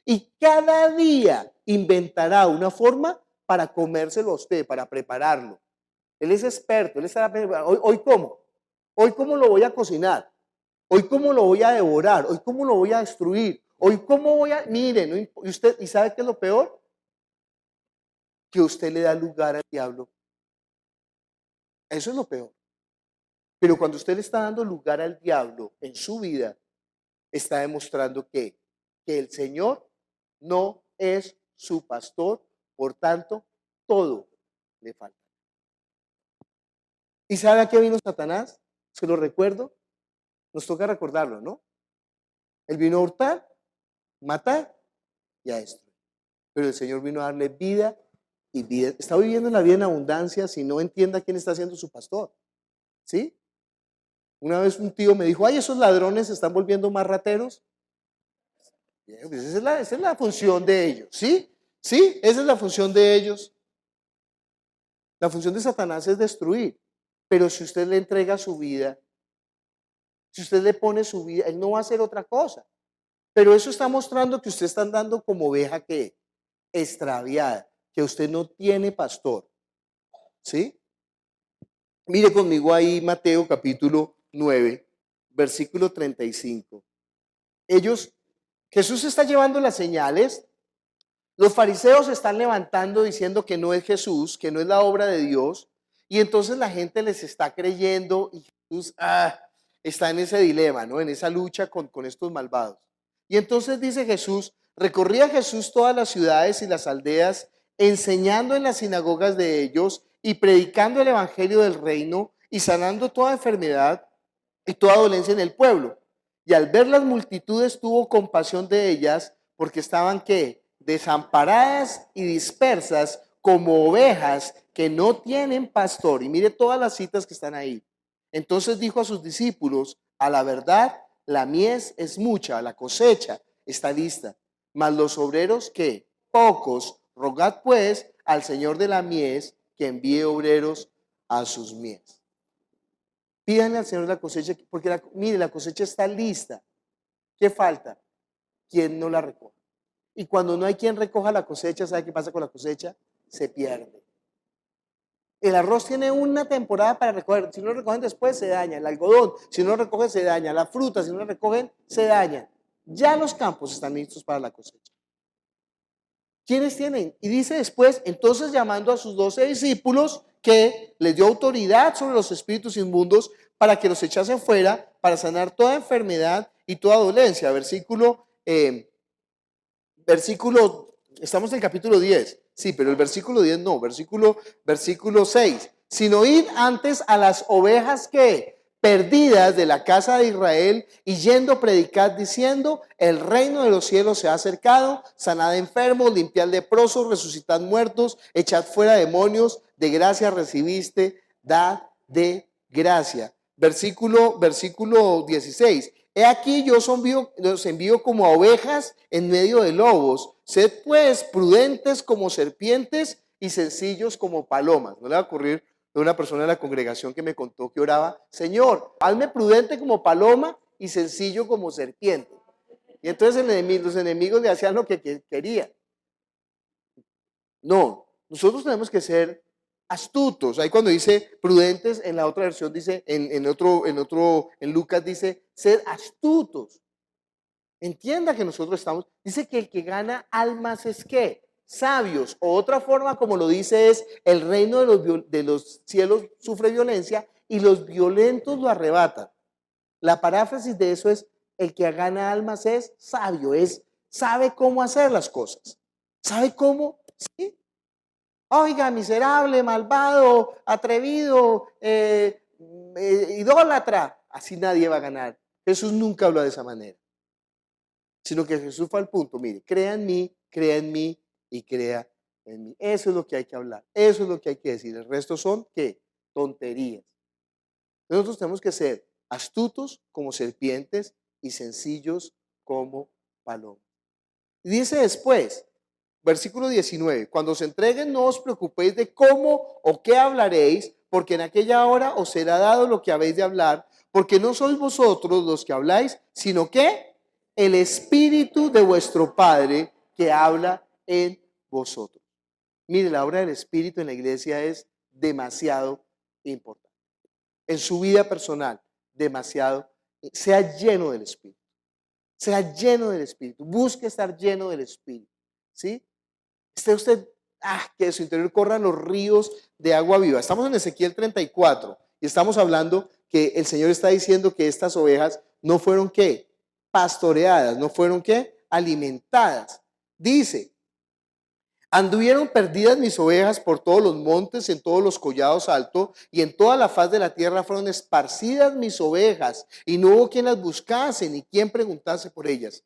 Speaker 2: Y cada día inventará una forma para comérselo a usted, para prepararlo. Él es experto, él estará pensando, hoy cómo, hoy cómo lo voy a cocinar, hoy cómo lo voy a devorar, hoy cómo lo voy a destruir, hoy cómo voy a, mire, y usted, ¿y sabe qué es lo peor? Que usted le da lugar al diablo. Eso es lo peor. Pero cuando usted le está dando lugar al diablo en su vida, está demostrando que el Señor no es su pastor, por tanto, todo le falta. ¿Y sabe a qué vino Satanás? Se lo recuerdo, nos toca recordarlo, ¿no? Él vino a hurtar, matar y a destruir. Pero el Señor vino a darle vida y vida. Está viviendo la vida en abundancia si no entienda quién está siendo su pastor. ¿Sí? Una vez un tío me dijo, ay, esos ladrones se están volviendo más rateros. Pues esa es la función de ellos, ¿sí? ¿Sí? Esa es la función de ellos. La función de Satanás es destruir. Pero si usted le entrega su vida, si usted le pone su vida, él no va a hacer otra cosa. Pero eso está mostrando que usted está andando como oveja que extraviada, que usted no tiene pastor. ¿Sí? Mire conmigo ahí Mateo capítulo 9, versículo 35. Jesús está llevando las señales. Los fariseos se están levantando diciendo que no es Jesús, que no es la obra de Dios. Y entonces la gente les está creyendo y Jesús está en ese dilema, ¿no? En esa lucha con estos malvados. Y entonces dice Jesús, recorría Jesús todas las ciudades y las aldeas, enseñando en las sinagogas de ellos y predicando el evangelio del reino y sanando toda enfermedad y toda dolencia en el pueblo. Y al ver las multitudes tuvo compasión de ellas porque estaban ¿qué? Desamparadas y dispersas como ovejas que no tienen pastor. Y mire todas las citas que están ahí. Entonces dijo a sus discípulos, a la verdad, la mies es mucha, la cosecha está lista, mas los obreros ¿qué? Pocos. Rogad pues al Señor de la mies que envíe obreros a sus mies. Pídanle al Señor la cosecha, porque mire, la cosecha está lista. ¿Qué falta? ¿Quién no la recoge? Y cuando no hay quien recoja la cosecha, ¿sabe qué pasa con la cosecha? Se pierde. El arroz tiene una temporada para recoger. Si no lo recogen después, se daña. El algodón, si no lo recogen, se daña. La fruta, si no la recogen, se daña. Ya los campos están listos para la cosecha. ¿Quiénes tienen? Y dice después, entonces llamando a sus 12 discípulos, que les dio autoridad sobre los espíritus inmundos para que los echasen fuera, para sanar toda enfermedad y toda dolencia. Versículo, estamos en el capítulo 10, sí, pero el versículo 10 no, versículo 6. Sino id antes a las ovejas que perdidas de la casa de Israel y yendo predicad diciendo, el reino de los cielos se ha acercado, sanad enfermos, limpiad leprosos, resucitad muertos, echad fuera demonios, de gracia recibiste, dad de gracia. Versículo 16. He aquí yo los envío como a ovejas en medio de lobos. Sed pues prudentes como serpientes y sencillos como palomas. ¿No le va a ocurrir de una persona de la congregación que me contó que oraba, Señor, hazme prudente como paloma y sencillo como serpiente? Y entonces los enemigos le hacían lo que querían. No, nosotros tenemos que ser astutos. Ahí cuando dice prudentes, en la otra versión dice, en Lucas dice, ser astutos. Entienda que nosotros dice que el que gana almas es ¿qué? Sabios. O otra forma, como lo dice, es el reino de los cielos sufre violencia y los violentos lo arrebatan. La paráfrasis de eso es, el que gana almas es sabio, sabe cómo hacer las cosas. ¿Sabe cómo? ¿Sí? Oiga, miserable, malvado, atrevido, idólatra. Así nadie va a ganar. Jesús nunca habló de esa manera. Sino que Jesús fue al punto, mire, crea en mí y crea en mí. Eso es lo que hay que hablar, eso es lo que hay que decir. El resto son, ¿qué? Tonterías. Nosotros tenemos que ser astutos como serpientes y sencillos como palomas. Y dice después, versículo 19, cuando os entreguen no os preocupéis de cómo o qué hablaréis, porque en aquella hora os será dado lo que habéis de hablar, porque no sois vosotros los que habláis, sino que el Espíritu de vuestro Padre que habla en vosotros. Mire, la obra del Espíritu en la iglesia es demasiado importante. En su vida personal, demasiado. Sea lleno del Espíritu. Sea lleno del Espíritu. Busque estar lleno del Espíritu. ¿Sí? Esté usted, que de su interior corran los ríos de agua viva. Estamos en Ezequiel 34 y estamos hablando que el Señor está diciendo que estas ovejas no fueron, ¿qué? Pastoreadas, no fueron, ¿qué? Alimentadas. Dice: anduvieron perdidas mis ovejas por todos los montes, en todos los collados altos, y en toda la faz de la tierra fueron esparcidas mis ovejas, y no hubo quien las buscase, ni quien preguntase por ellas.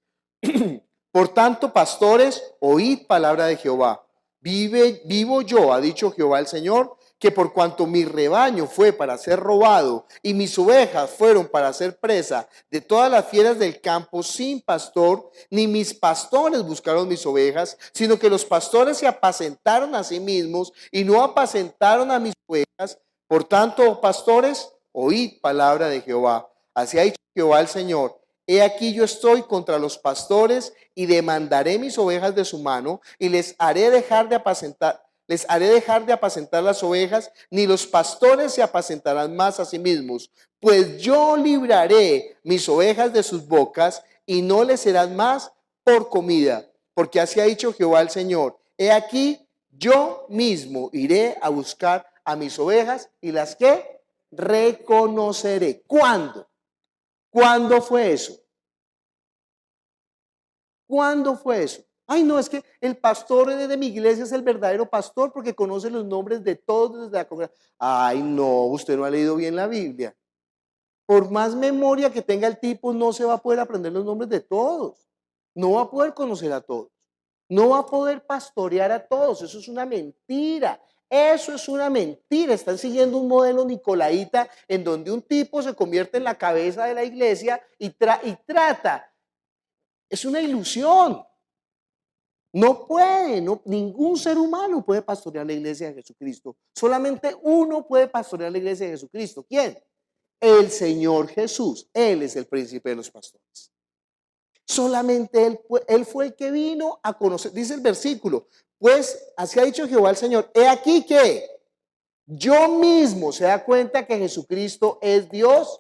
Speaker 2: Por tanto, pastores, oíd palabra de Jehová. Vivo yo, ha dicho Jehová el Señor, que por cuanto mi rebaño fue para ser robado y mis ovejas fueron para ser presa de todas las fieras del campo sin pastor, ni mis pastores buscaron mis ovejas, sino que los pastores se apacentaron a sí mismos y no apacentaron a mis ovejas. Por tanto, pastores, oíd palabra de Jehová. Así ha dicho Jehová el Señor: he aquí yo estoy contra los pastores y demandaré mis ovejas de su mano y les haré dejar de apacentar las ovejas, ni los pastores se apacentarán más a sí mismos, pues yo libraré mis ovejas de sus bocas y no les serán más por comida, porque así ha dicho Jehová el Señor: he aquí yo mismo iré a buscar a mis ovejas y las que reconoceré. ¿Cuándo? ¿Cuándo fue eso? ¿Cuándo fue eso? Ay, no, es que el pastor de mi iglesia es el verdadero pastor porque conoce los nombres de todos desde la congregación. Ay, no, usted no ha leído bien la Biblia. Por más memoria que tenga el tipo, no se va a poder aprender los nombres de todos. No va a poder conocer a todos. No va a poder pastorear a todos. Eso es una mentira. Eso es una mentira. Están siguiendo un modelo nicolaíta en donde un tipo se convierte en la cabeza de la iglesia y trata. Es una ilusión. No puede, ningún ser humano puede pastorear la iglesia de Jesucristo. Solamente uno puede pastorear la iglesia de Jesucristo. ¿Quién? El Señor Jesús. Él es el príncipe de los pastores. Solamente Él fue el que vino a conocer. Dice el versículo: pues así ha dicho Jehová el Señor: he aquí que yo mismo. ¿Se da cuenta que Jesucristo es Dios?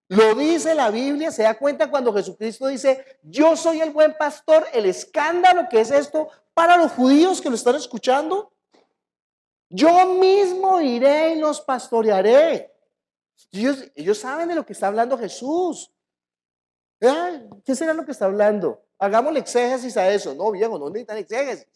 Speaker 2: Lo dice la Biblia. Se da cuenta cuando Jesucristo dice: yo soy el buen pastor. El escándalo que es esto para los judíos que lo están escuchando. Yo mismo iré y los pastorearé. Ellos saben de lo que está hablando Jesús. ¿Qué será lo que está hablando? Hagámosle exégesis a eso. No, viejo, no necesitan exégesis.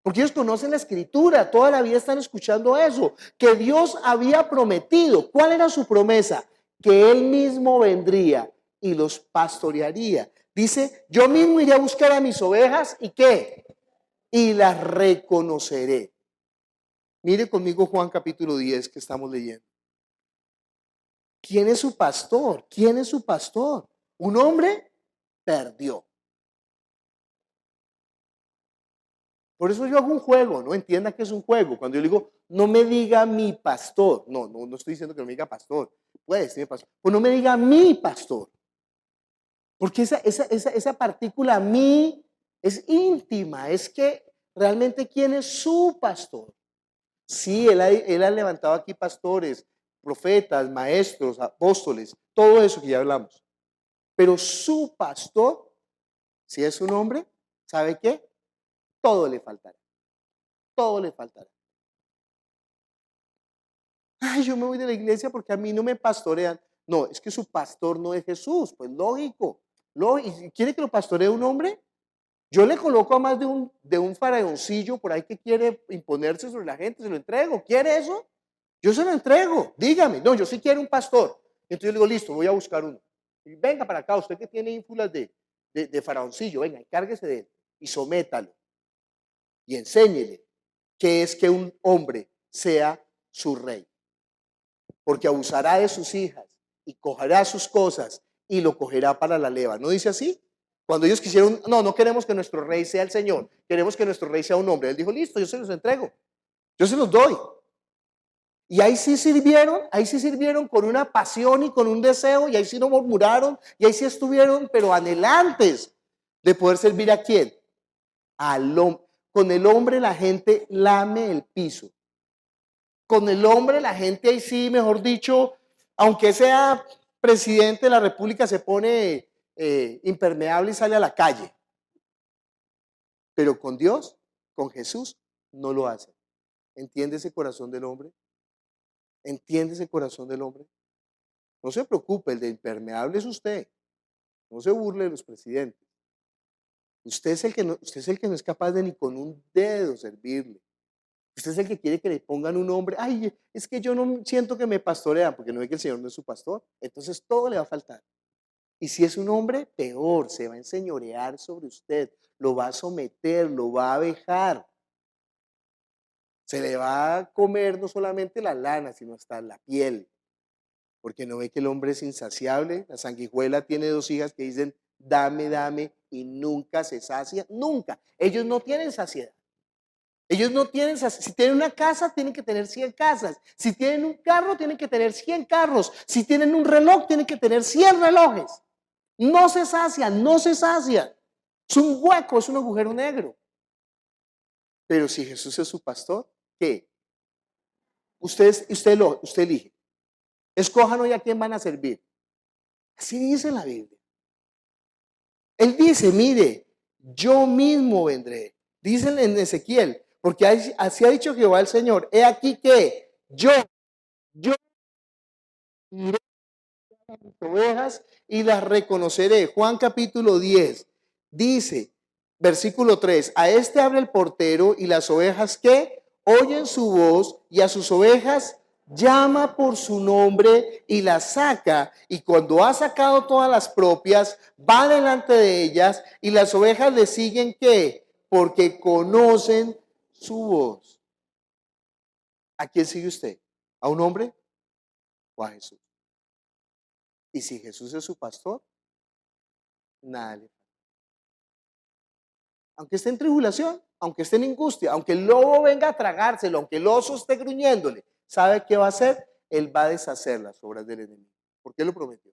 Speaker 2: Porque ellos conocen la escritura, toda la vida están escuchando eso, que Dios había prometido. ¿Cuál era su promesa? Que Él mismo vendría y los pastorearía. Dice: yo mismo iré a buscar a mis ovejas y ¿qué? Y las reconoceré. Mire conmigo Juan capítulo 10 que estamos leyendo. ¿Quién es su pastor? ¿Quién es su pastor? Un hombre perdió. Por eso yo hago un juego, ¿no? Entienda que es un juego. Cuando yo le digo: no me diga mi pastor. No estoy diciendo que no me diga pastor. Puede decirme pastor. Pues no me diga mi pastor. Porque esa partícula mi es íntima. Es que realmente ¿quién es su pastor? Sí, él ha levantado aquí pastores, profetas, maestros, apóstoles, todo eso que ya hablamos. Pero su pastor, si es un hombre, ¿sabe qué? Todo le faltará. Todo le faltará. Ay, yo me voy de la iglesia porque a mí no me pastorean. No, es que su pastor no es Jesús. Pues lógico. ¿Quiere que lo pastoree un hombre? Yo le coloco a más de un faraoncillo por ahí que quiere imponerse sobre la gente, se lo entrego. ¿Quiere eso? Yo se lo entrego. Dígame. No, yo sí quiero un pastor. Entonces yo le digo: listo, voy a buscar uno. Y venga para acá, usted que tiene ínfulas de faraoncillo, venga, encárguese de él y sométalo. Y enséñele qué es que un hombre sea su rey. Porque abusará de sus hijas y cogerá sus cosas y lo cogerá para la leva. ¿No dice así? Cuando ellos quisieron, no queremos que nuestro rey sea el Señor, queremos que nuestro rey sea un hombre. Él dijo: listo, yo se los entrego, yo se los doy. Y ahí sí sirvieron con una pasión y con un deseo, y ahí sí no murmuraron, y ahí sí estuvieron, pero anhelantes de poder servir a quién. Al hombre. Con el hombre la gente lame el piso. Con el hombre la gente ahí sí, mejor dicho, aunque sea presidente de la República, se pone impermeable y sale a la calle. Pero con Dios, con Jesús, no lo hace. ¿Entiende ese corazón del hombre? ¿Entiende ese corazón del hombre? No se preocupe, el de impermeable es usted. No se burle de los presidentes. Usted es el que no es capaz de ni con un dedo servirle. Usted es el que quiere que le pongan un nombre. Ay, es que yo no siento que me pastorean, porque no ve que el Señor no es su pastor. Entonces todo le va a faltar. Y si es un hombre, peor, se va a enseñorear sobre usted, lo va a someter, lo va a vejar. Se le va a comer no solamente la lana, sino hasta la piel. Porque no ve que el hombre es insaciable. La sanguijuela tiene 2 hijas que dicen, dame, dame, y nunca se sacia, nunca. Ellos no tienen saciedad. Ellos no tienen, si tienen una casa, tienen que tener 100 casas. Si tienen un carro, tienen que tener 100 carros. Si tienen un reloj, tienen que tener 100 relojes. No se sacian, no se sacian. Es un hueco, es un agujero negro. Pero si Jesús es su pastor, ¿qué? Usted elige. Escojan hoy a quién van a servir. Así dice la Biblia. Él dice, mire, yo mismo vendré. Dice en Ezequiel, porque así ha dicho Jehová el Señor. He aquí que yo iré a mis ovejas y las reconoceré. Juan capítulo 10 dice, versículo 3, a este abre el portero y las ovejas que oyen su voz y a sus ovejas llama por su nombre y las saca, y cuando ha sacado todas las propias, va delante de ellas y las ovejas le siguen ¿qué? Porque conocen su voz. ¿A quién sigue usted? ¿A un hombre o a Jesús? Y si Jesús es su pastor, nada le falta. Aunque esté en tribulación, aunque esté en angustia, aunque el lobo venga a tragárselo, aunque el oso esté gruñéndole, ¿sabe qué va a hacer? Él va a deshacer las obras del enemigo, porque Él lo prometió.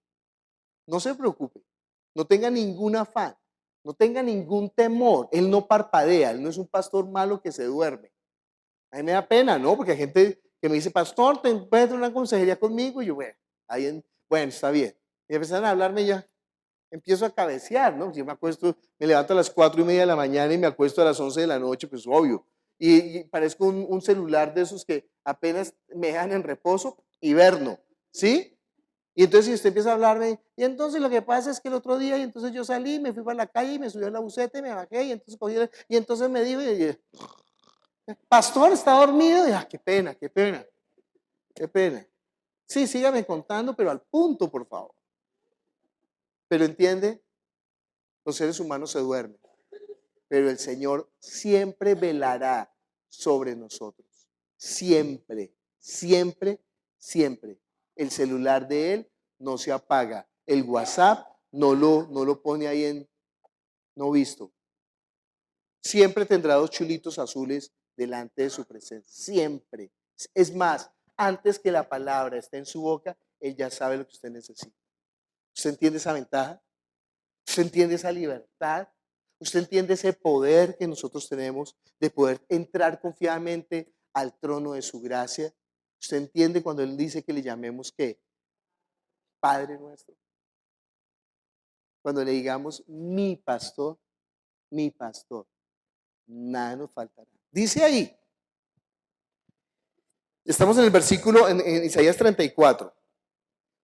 Speaker 2: No se preocupe, no tenga ningún afán, no tenga ningún temor. Él no parpadea, Él no es un pastor malo que se duerme. A mí me da pena, ¿no? Porque hay gente que me dice, pastor, ¿puedes tener una consejería conmigo? Y yo, bueno, está bien. Y empezaron a hablarme y ya empiezo a cabecear, ¿no? Yo me acuesto, me levanto a las 4:30 de la mañana y me acuesto a las 11 de la noche, pues obvio. Y parezco un celular de esos que apenas me dejan en reposo, hiberno, ¿sí? Y entonces si usted empieza a hablarme, y entonces lo que pasa es que el otro día, y entonces yo salí, me fui para la calle, y me subí a la buseta, y me bajé, y entonces cogí, y entonces me dijo, pastor, ¿está dormido? Y, qué pena, qué pena, qué pena. Sí, sígame contando, pero al punto, por favor. Pero entiende, los seres humanos se duermen, pero el Señor siempre velará sobre nosotros. Siempre, siempre, siempre. El celular de Él no se apaga. El WhatsApp no lo pone ahí en no visto. Siempre tendrá 2 chulitos azules delante de su presencia. Siempre. Es más, antes que la palabra esté en su boca, Él ya sabe lo que usted necesita. ¿Usted entiende esa ventaja? ¿Usted entiende esa libertad? ¿Usted entiende ese poder que nosotros tenemos de poder entrar confiadamente al trono de su gracia? ¿Usted entiende cuando Él dice que le llamemos ¿qué? Padre nuestro. Cuando le digamos mi pastor, nada nos faltará. Dice ahí, estamos en el versículo, en Isaías 34.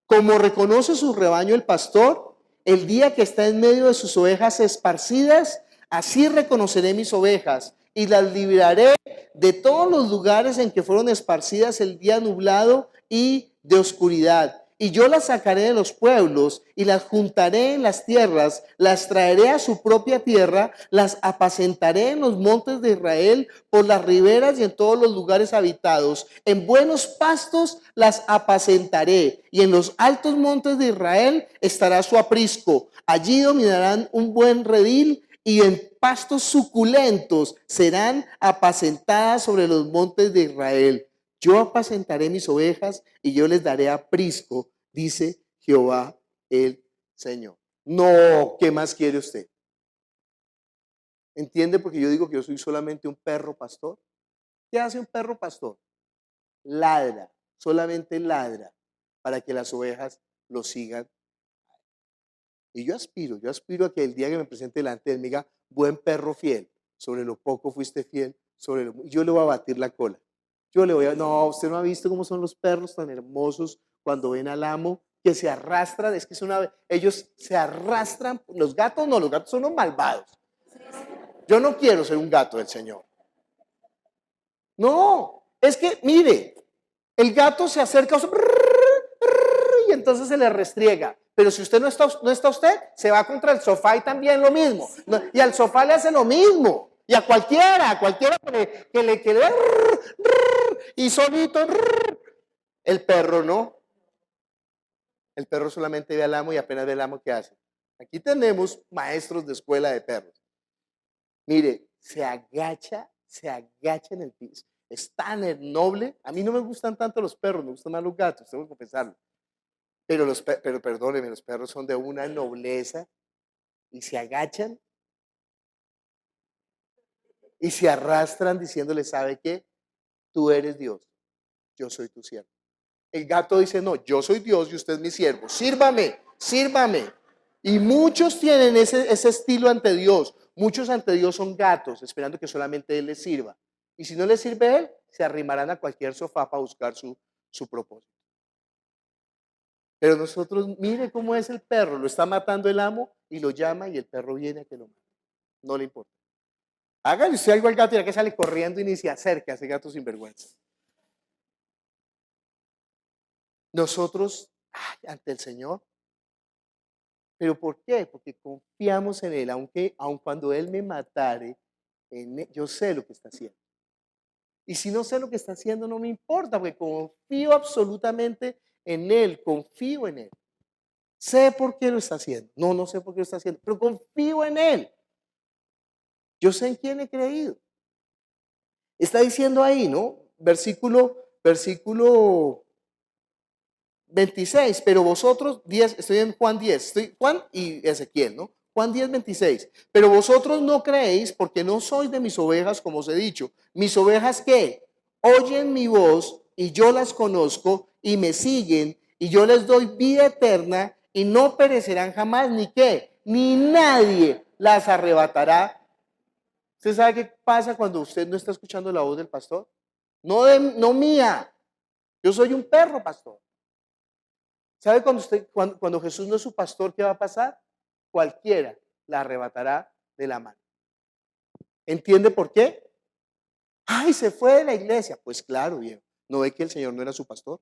Speaker 2: Como reconoce su rebaño el pastor, el día que está en medio de sus ovejas esparcidas, así reconoceré mis ovejas y las libraré de todos los lugares en que fueron esparcidas el día nublado y de oscuridad. Y yo las sacaré de los pueblos y las juntaré en las tierras, las traeré a su propia tierra, las apacentaré en los montes de Israel, por las riberas y en todos los lugares habitados. En buenos pastos las apacentaré y en los altos montes de Israel estará su aprisco. Allí dominarán un buen redil y en pastos suculentos serán apacentadas sobre los montes de Israel. Yo apacentaré mis ovejas y yo les daré aprisco, dice Jehová el Señor. No, ¿qué más quiere usted? ¿Entiende? Porque yo digo que yo soy solamente un perro pastor. ¿Qué hace un perro pastor? Ladra, solamente ladra para que las ovejas lo sigan. Y yo aspiro a que el día que me presente delante de él me diga, buen perro fiel, sobre lo poco fuiste fiel, yo le voy a batir la cola. No, usted no ha visto cómo son los perros tan hermosos cuando ven al amo, que se arrastran, es que ellos se arrastran, los gatos no, los gatos son los malvados. Yo no quiero ser un gato del Señor. No, es que, mire, el gato se acerca y entonces se le restriega. Pero si usted no está usted, se va contra el sofá y también lo mismo. Y al sofá le hace lo mismo. Y a cualquiera que le y solito. El perro no. El perro solamente ve al amo y apenas ve al amo, ¿qué hace? Aquí tenemos maestros de escuela de perros. Mire, se agacha en el piso. Es tan noble. A mí no me gustan tanto los perros, me gustan más los gatos, tengo que confesarlo. Pero perdónenme, los perros son de una nobleza y se agachan y se arrastran diciéndole, ¿sabe qué? Tú eres Dios, yo soy tu siervo. El gato dice, no, yo soy Dios y usted es mi siervo. Sírvame, sírvame. Y muchos tienen ese estilo ante Dios. Muchos ante Dios son gatos, esperando que solamente Él les sirva. Y si no les sirve Él, se arrimarán a cualquier sofá para buscar su propósito. Pero nosotros, mire cómo es el perro, lo está matando el amo y lo llama y el perro viene a que lo mate. No le importa. Hágale usted algo al gato y ya que sale corriendo y ni se acerca a ese gato sinvergüenza. Nosotros, ante el Señor, ¿pero por qué? Porque confiamos en Él, aun cuando Él me matare, yo sé lo que está haciendo. Y si no sé lo que está haciendo, no me importa, porque confío absolutamente en Él, confío en Él. Sé por qué lo está haciendo. No sé por qué lo está haciendo, pero confío en Él. Yo sé en quién he creído. Está diciendo ahí, ¿no? Versículo 26, pero vosotros, 10, estoy en Juan 10, Juan y Ezequiel, ¿no? Juan 10, 26. Pero vosotros no creéis porque no sois de mis ovejas, como os he dicho. Mis ovejas, ¿qué? Oyen mi voz y yo las conozco y me siguen y yo les doy vida eterna y no perecerán jamás, ni qué, ni nadie las arrebatará. ¿Usted sabe qué pasa cuando usted no está escuchando la voz del pastor? No mía. Yo soy un perro, pastor. ¿Sabe cuando Jesús no es su pastor, qué va a pasar? Cualquiera la arrebatará de la mano. ¿Entiende por qué? ¡Ay, se fue de la iglesia! Pues claro, viejo. ¿No ve que el Señor no era su pastor?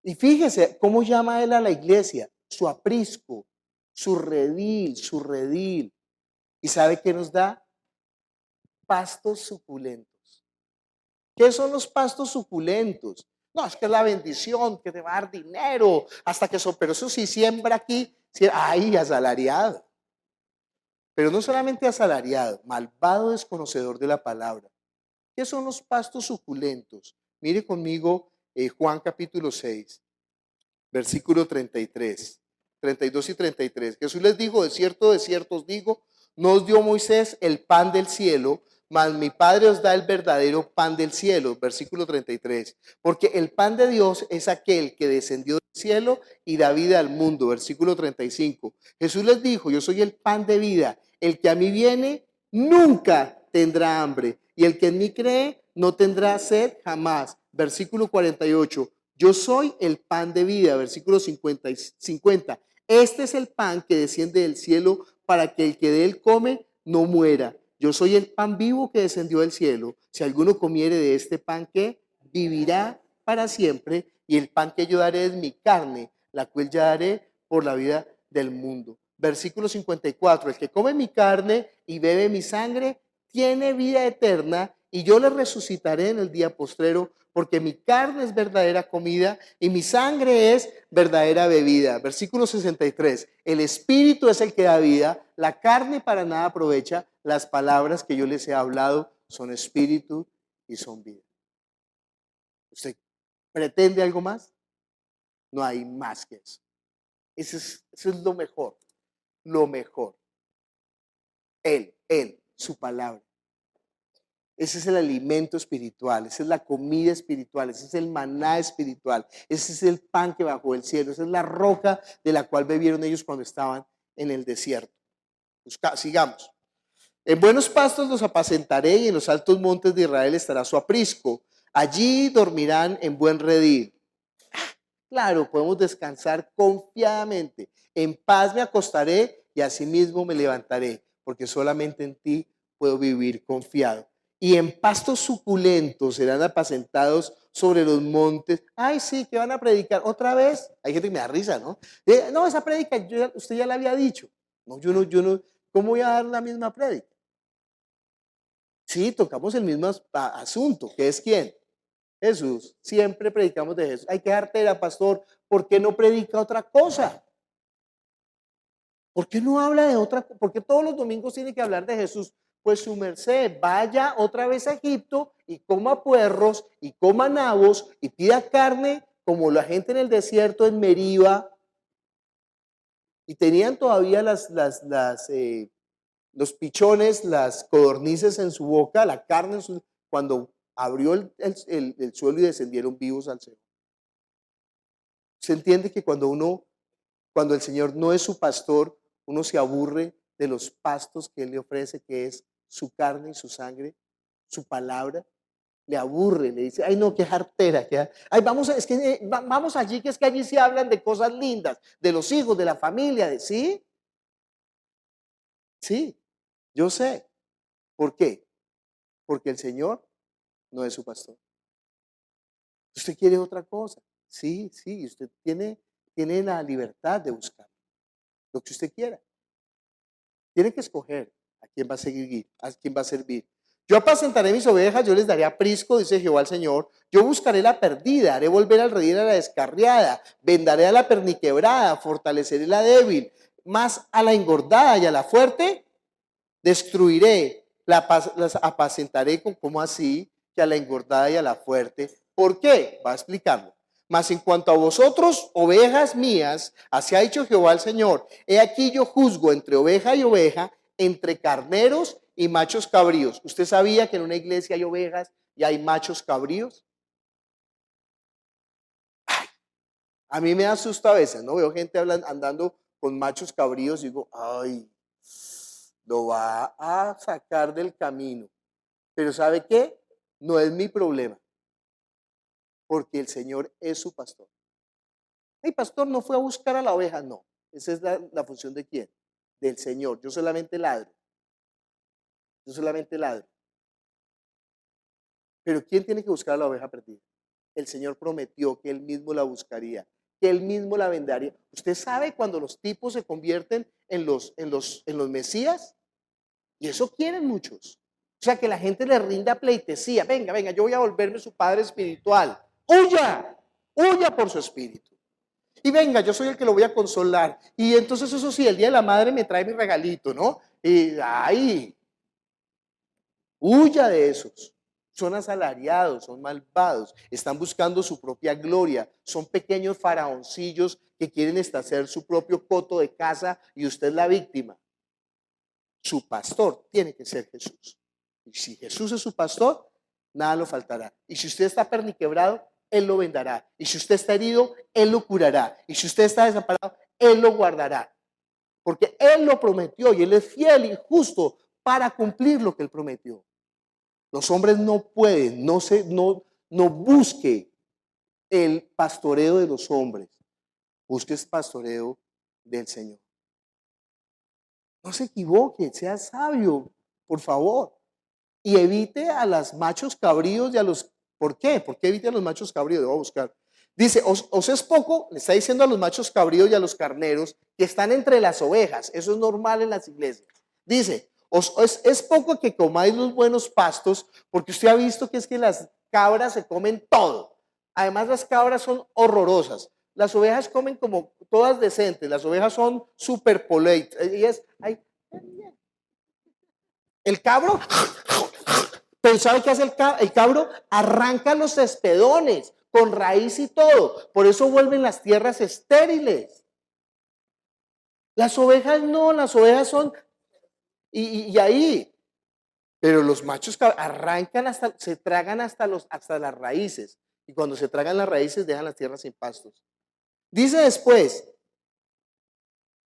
Speaker 2: Y fíjese cómo llama él a la iglesia, su aprisco, su redil. ¿Y sabe qué nos da? Pastos suculentos. ¿Qué son los pastos suculentos? No, es que es la bendición, que te va a dar dinero, hasta que eso, pero eso sí siembra aquí, ¡ay, asalariado! Pero no solamente asalariado, malvado desconocedor de la palabra. ¿Qué son los pastos suculentos? Mire conmigo Juan capítulo 6, versículo 33, 32 y 33. Jesús les dijo, de cierto os digo, no os dio Moisés el pan del cielo, mas mi Padre os da el verdadero pan del cielo. Versículo 33. Porque el pan de Dios es aquel que descendió del cielo y da vida al mundo. Versículo 35. Jesús les dijo, yo soy el pan de vida. El que a mí viene nunca tendrá hambre. Y el que en mí cree no tendrá sed jamás. Versículo 48. Yo soy el pan de vida. Versículo 50. Este es el pan que desciende del cielo para que el que de él come no muera. Yo soy el pan vivo que descendió del cielo. Si alguno comiere de este pan, que vivirá para siempre. Y el pan que yo daré es mi carne, la cual yo daré por la vida del mundo. Versículo 54. El que come mi carne y bebe mi sangre tiene vida eterna, y yo le resucitaré en el día postrero, porque mi carne es verdadera comida y mi sangre es verdadera bebida. Versículo 63. El espíritu es el que da vida, la carne para nada aprovecha. Las palabras que yo les he hablado son espíritu y son vida. ¿Usted pretende algo más? No hay más que eso. Eso es lo mejor, lo mejor. Él, su palabra. Ese es el alimento espiritual, esa es la comida espiritual, ese es el maná espiritual, ese es el pan que bajó del cielo, esa es la roca de la cual bebieron ellos cuando estaban en el desierto. Sigamos. En buenos pastos los apacentaré y en los altos montes de Israel estará su aprisco. Allí dormirán en buen redil. Claro, podemos descansar confiadamente. En paz me acostaré y asimismo me levantaré, porque solamente en ti puedo vivir confiado. Y en pastos suculentos serán apacentados sobre los montes. Ay, sí, que van a predicar otra vez. Hay gente que me da risa, ¿no? No, esa prédica usted ya la había dicho. No, yo no. ¿Cómo voy a dar la misma prédica? Sí, tocamos el mismo asunto, que es ¿quién? Jesús. Siempre predicamos de Jesús. Hay que dártela, pastor. ¿Por qué no predica otra cosa? ¿Por qué no habla de otra cosa? ¿Por qué todos los domingos tiene que hablar de Jesús? Pues su merced, vaya otra vez a Egipto y coma puerros y coma nabos y pida carne como la gente en el desierto en Meriba. Y tenían todavía los pichones, las codornices en su boca, la carne en su, cuando abrió el suelo y descendieron vivos al Señor. Se entiende que cuando el Señor no es su pastor, uno se aburre de los pastos que Él le ofrece, que es su carne y su sangre, su palabra. Le aburre, le dice, ay no, qué jartera, ay vamos allí, que es que allí se hablan de cosas lindas, de los hijos, de la familia, ¿sí? Sí, yo sé. ¿Por qué? Porque el Señor no es su pastor. Usted quiere otra cosa, sí, usted tiene la libertad de buscar lo que usted quiera. Tiene que escoger a quién va a seguir, a quién va a servir. Yo apacentaré mis ovejas, yo les daré aprisco, dice Jehová el Señor. Yo buscaré la perdida, haré volver al redil a la descarriada, vendaré a la perniquebrada, fortaleceré la débil, más a la engordada y a la fuerte destruiré. Las apacentaré como así, que a la engordada y a la fuerte. ¿Por qué? Va a explicarlo. Mas en cuanto a vosotros, ovejas mías, así ha dicho Jehová el Señor, he aquí yo juzgo entre oveja y oveja, entre carneros y machos cabríos. ¿Usted sabía que en una iglesia hay ovejas y hay machos cabríos? Ay, a mí me da susto a veces, ¿no? Veo gente andando con machos cabríos y digo, ay, lo va a sacar del camino. Pero ¿sabe qué? No es mi problema, porque el Señor es su pastor. El pastor no fue a buscar a la oveja, no. Esa es la función de quién? Del Señor. Yo solamente ladro. Yo solamente ladro. Pero ¿quién tiene que buscar a la oveja perdida? El Señor prometió que Él mismo la buscaría, que Él mismo la vendaría. ¿Usted sabe cuando los tipos se convierten en los mesías? Y eso quieren muchos. O sea, que la gente le rinda pleitesía. Venga, yo voy a volverme su padre espiritual. Huya por su espíritu. Y venga, yo soy el que lo voy a consolar. Y entonces eso sí, el día de la madre me trae mi regalito, ¿no? Y huya de esos. Son asalariados, son malvados, están buscando su propia gloria, son pequeños faraoncillos que quieren establecer su propio coto de casa y usted es la víctima. Su pastor tiene que ser Jesús. Y si Jesús es su pastor, nada lo faltará. Y si usted está perniquebrado, Él lo vendará. Y si usted está herido, Él lo curará. Y si usted está desamparado, Él lo guardará. Porque Él lo prometió y Él es fiel y justo para cumplir lo que Él prometió. Los hombres no pueden, no busque el pastoreo de los hombres. Busque el pastoreo del Señor. No se equivoque, sea sabio, por favor. Y evite a los machos cabríos y a los... ¿Por qué? ¿Por qué evite a los machos cabríos? Debo buscar. Dice, os es poco, le está diciendo a los machos cabríos y a los carneros que están entre las ovejas. Eso es normal en las iglesias. Dice, es poco que comáis los buenos pastos, porque usted ha visto que es que las cabras se comen todo. Además, las cabras son horrorosas. Las ovejas comen como todas decentes. Las ovejas son super polite. El cabro Pero ¿sabe qué hace el cabro? Arranca los espedones con raíz y todo. Por eso vuelven las tierras estériles. Las ovejas no, las ovejas son y ahí. Pero los machos arrancan se tragan hasta las raíces. Y cuando se tragan las raíces dejan las tierras sin pastos. Dice después,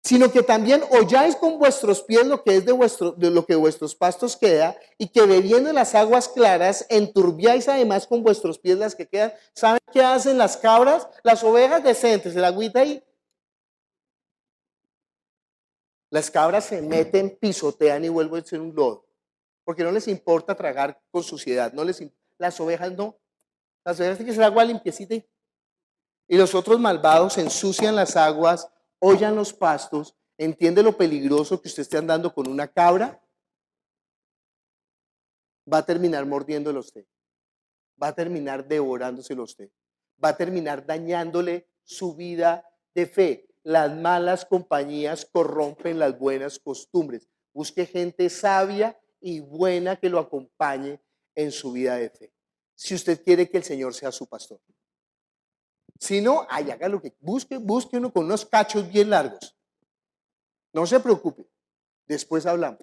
Speaker 2: sino que también holláis con vuestros pies lo que es de lo que de vuestros pastos queda, y que bebiendo las aguas claras, enturbiáis además con vuestros pies las que quedan. ¿Saben qué hacen las cabras? Las ovejas decentes, el agüita ahí. Las cabras se meten, pisotean y vuelven a ser un lodo, porque no les importa tragar con suciedad. Las ovejas no. Las ovejas tienen que ser agua limpiecita. Y los otros malvados ensucian las aguas, hollan los pastos. ¿Entiende lo peligroso que usted esté andando con una cabra? Va a terminar mordiéndolo a usted. Va a terminar devorándoselo a usted. Va a terminar dañándole su vida de fe. Las malas compañías corrompen las buenas costumbres. Busque gente sabia y buena que lo acompañe en su vida de fe. Si usted quiere que el Señor sea su pastor. Si no, haga lo que busque uno con unos cachos bien largos. No se preocupe. Después hablamos.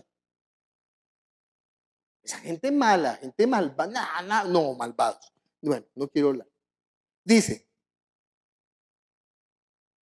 Speaker 2: Esa gente mala, gente malvada, no, malvados. Bueno, no quiero hablar. Dice,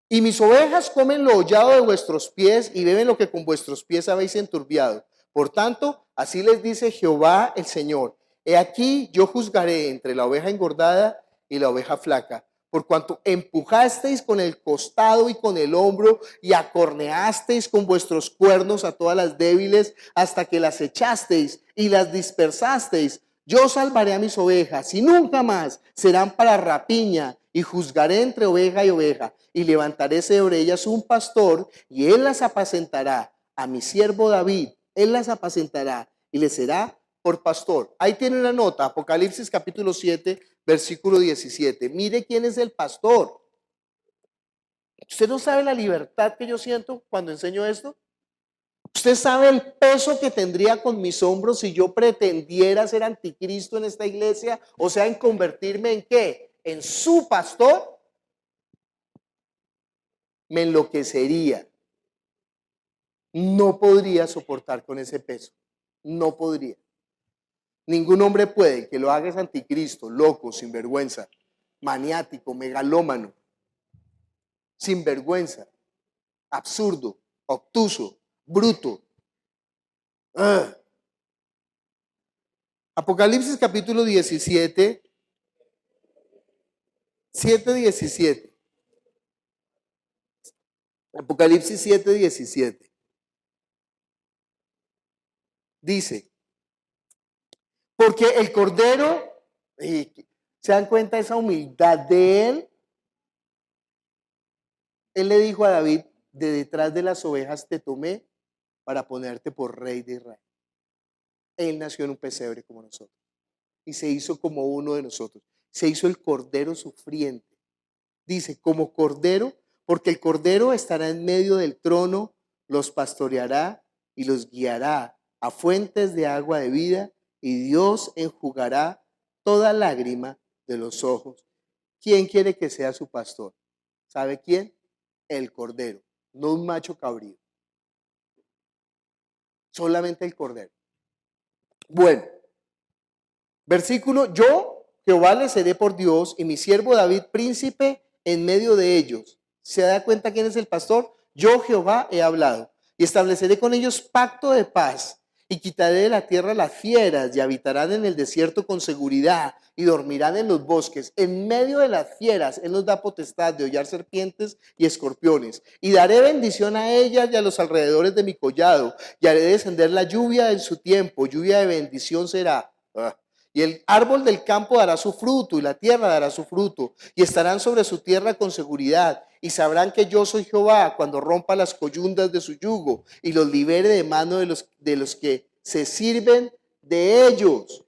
Speaker 2: y mis ovejas comen lo hollado de vuestros pies y beben lo que con vuestros pies habéis enturbiado. Por tanto, así les dice Jehová el Señor. He aquí, yo juzgaré entre la oveja engordada y la oveja flaca, por cuanto empujasteis con el costado y con el hombro y acorneasteis con vuestros cuernos a todas las débiles hasta que las echasteis y las dispersasteis. Yo salvaré a mis ovejas y nunca más serán para rapiña, y juzgaré entre oveja y oveja y levantaré sobre ellas un pastor y él las apacentará. A mi siervo David, él las apacentará y le será por pastor. Ahí tiene una nota, Apocalipsis capítulo 7, versículo 17. Mire quién es el pastor. ¿Usted no sabe la libertad que yo siento cuando enseño esto? ¿Usted sabe el peso que tendría con mis hombros si yo pretendiera ser anticristo en esta iglesia? O sea, en convertirme en ¿qué? En su pastor. Me enloquecería. No podría soportar con ese peso. No podría. Ningún hombre puede. Que lo haga es anticristo, loco, sinvergüenza, maniático, megalómano, sinvergüenza, absurdo, obtuso, bruto. Apocalipsis capítulo 17, 7:17. Apocalipsis 7:17. Dice, porque el Cordero, ¿se dan cuenta de esa humildad de él? Él le dijo a David, de detrás de las ovejas te tomé para ponerte por rey de Israel. Él nació en un pesebre como nosotros y se hizo como uno de nosotros. Se hizo el Cordero sufriente. Dice, como Cordero, porque el Cordero estará en medio del trono, los pastoreará y los guiará a fuentes de agua de vida, y Dios enjugará toda lágrima de los ojos. ¿Quién quiere que sea su pastor? ¿Sabe quién? El Cordero, no un macho cabrío. Solamente el Cordero. Bueno, versículo, yo, Jehová, les seré por Dios, y mi siervo David, príncipe en medio de ellos. ¿Se da cuenta quién es el pastor? Yo, Jehová, he hablado, y estableceré con ellos pacto de paz, y quitaré de la tierra las fieras, y habitarán en el desierto con seguridad, y dormirán en los bosques. En medio de las fieras, Él nos da potestad de hollar serpientes y escorpiones. Y daré bendición a ellas y a los alrededores de mi collado, y haré descender la lluvia en su tiempo, lluvia de bendición será. Y el árbol del campo dará su fruto, y la tierra dará su fruto, y estarán sobre su tierra con seguridad, y sabrán que yo soy Jehová cuando rompa las coyundas de su yugo, y los libere de mano de los que se sirven de ellos.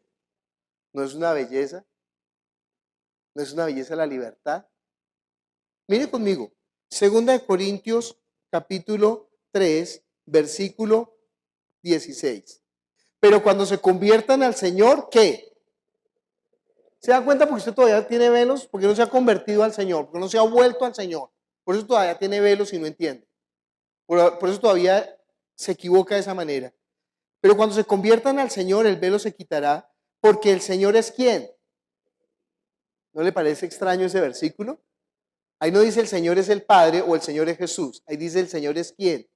Speaker 2: ¿No es una belleza? ¿No es una belleza la libertad? Mire conmigo, 2 Corintios capítulo 3, versículo 16. Pero cuando se conviertan al Señor, ¿qué? ¿Se da cuenta porque usted todavía tiene velos? Porque no se ha convertido al Señor, porque no se ha vuelto al Señor. Por eso todavía tiene velos y no entiende. Por eso todavía se equivoca de esa manera. Pero cuando se conviertan al Señor, el velo se quitará, porque el Señor es ¿quién? ¿No le parece extraño ese versículo? Ahí no dice el Señor es el Padre o el Señor es Jesús. Ahí dice el Señor es ¿quién?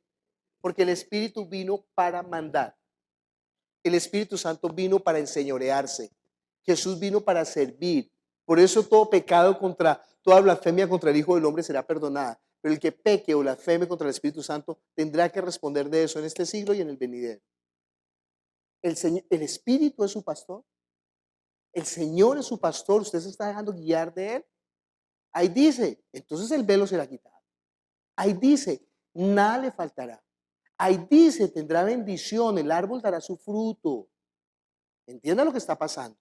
Speaker 2: Porque el Espíritu vino para mandar. El Espíritu Santo vino para enseñorearse. Jesús vino para servir. Por eso todo pecado toda blasfemia contra el Hijo del Hombre será perdonada. Pero el que peque o blasfeme contra el Espíritu Santo tendrá que responder de eso en este siglo y en el venidero. El Espíritu es su pastor. El Señor es su pastor. Usted se está dejando guiar de Él. Ahí dice, entonces el velo será quitado. Ahí dice, nada le faltará. Ahí dice, tendrá bendición, el árbol dará su fruto. ¿Entienda lo que está pasando?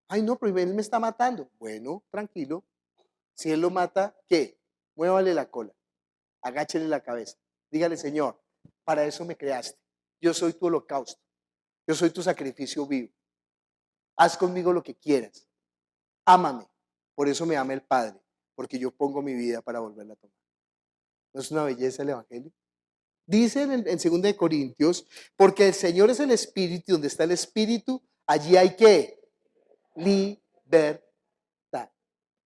Speaker 2: Ay, no, pero Él me está matando. Bueno, tranquilo. Si Él lo mata, ¿qué? Muévale la cola, agáchele la cabeza. Dígale, Señor, para eso me creaste. Yo soy tu holocausto. Yo soy tu sacrificio vivo. Haz conmigo lo que quieras. Ámame. Por eso me ama el Padre, porque yo pongo mi vida para volverla a tomar. ¿No es una belleza el Evangelio? Dice en 2 Corintios, porque el Señor es el Espíritu, y donde está el Espíritu, allí hay ¿qué? Libertad.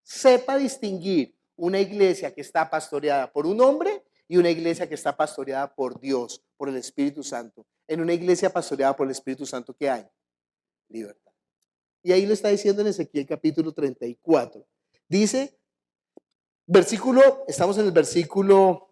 Speaker 2: Sepa distinguir una iglesia que está pastoreada por un hombre y una iglesia que está pastoreada por Dios, por el Espíritu Santo. En una iglesia pastoreada por el Espíritu Santo, ¿qué hay? Libertad. Y ahí lo está diciendo en Ezequiel capítulo 34. Dice, estamos en el versículo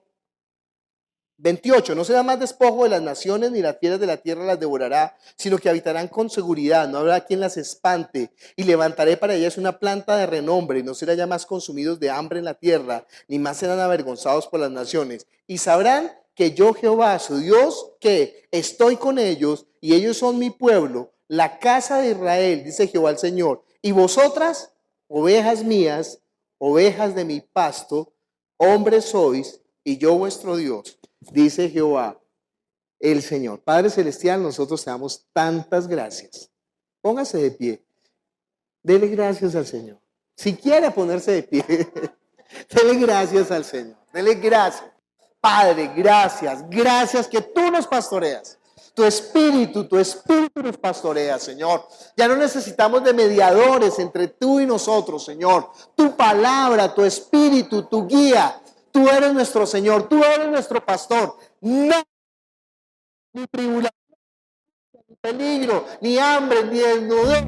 Speaker 2: 28, no será más despojo de las naciones, ni las fieras de la tierra las devorará, sino que habitarán con seguridad, no habrá quien las espante, y levantaré para ellas una planta de renombre, y no serán ya más consumidos de hambre en la tierra, ni más serán avergonzados por las naciones, y sabrán que yo Jehová, su Dios, que estoy con ellos, y ellos son mi pueblo, la casa de Israel, dice Jehová el Señor, y vosotras, ovejas mías, ovejas de mi pasto, hombres sois, y yo vuestro Dios, dice Jehová, el Señor. Padre Celestial, nosotros te damos tantas gracias. Póngase de pie. Dele gracias al Señor. Si quiere ponerse de pie, dele gracias al Señor. Dele gracias. Padre, gracias. Gracias que tú nos pastoreas. Tu espíritu nos pastorea, Señor. Ya no necesitamos de mediadores entre tú y nosotros, Señor. Tu palabra, tu espíritu, tu guía. Tú eres nuestro Señor, tú eres nuestro pastor. No, ni tribulación, ni peligro, ni hambre, ni desnudez.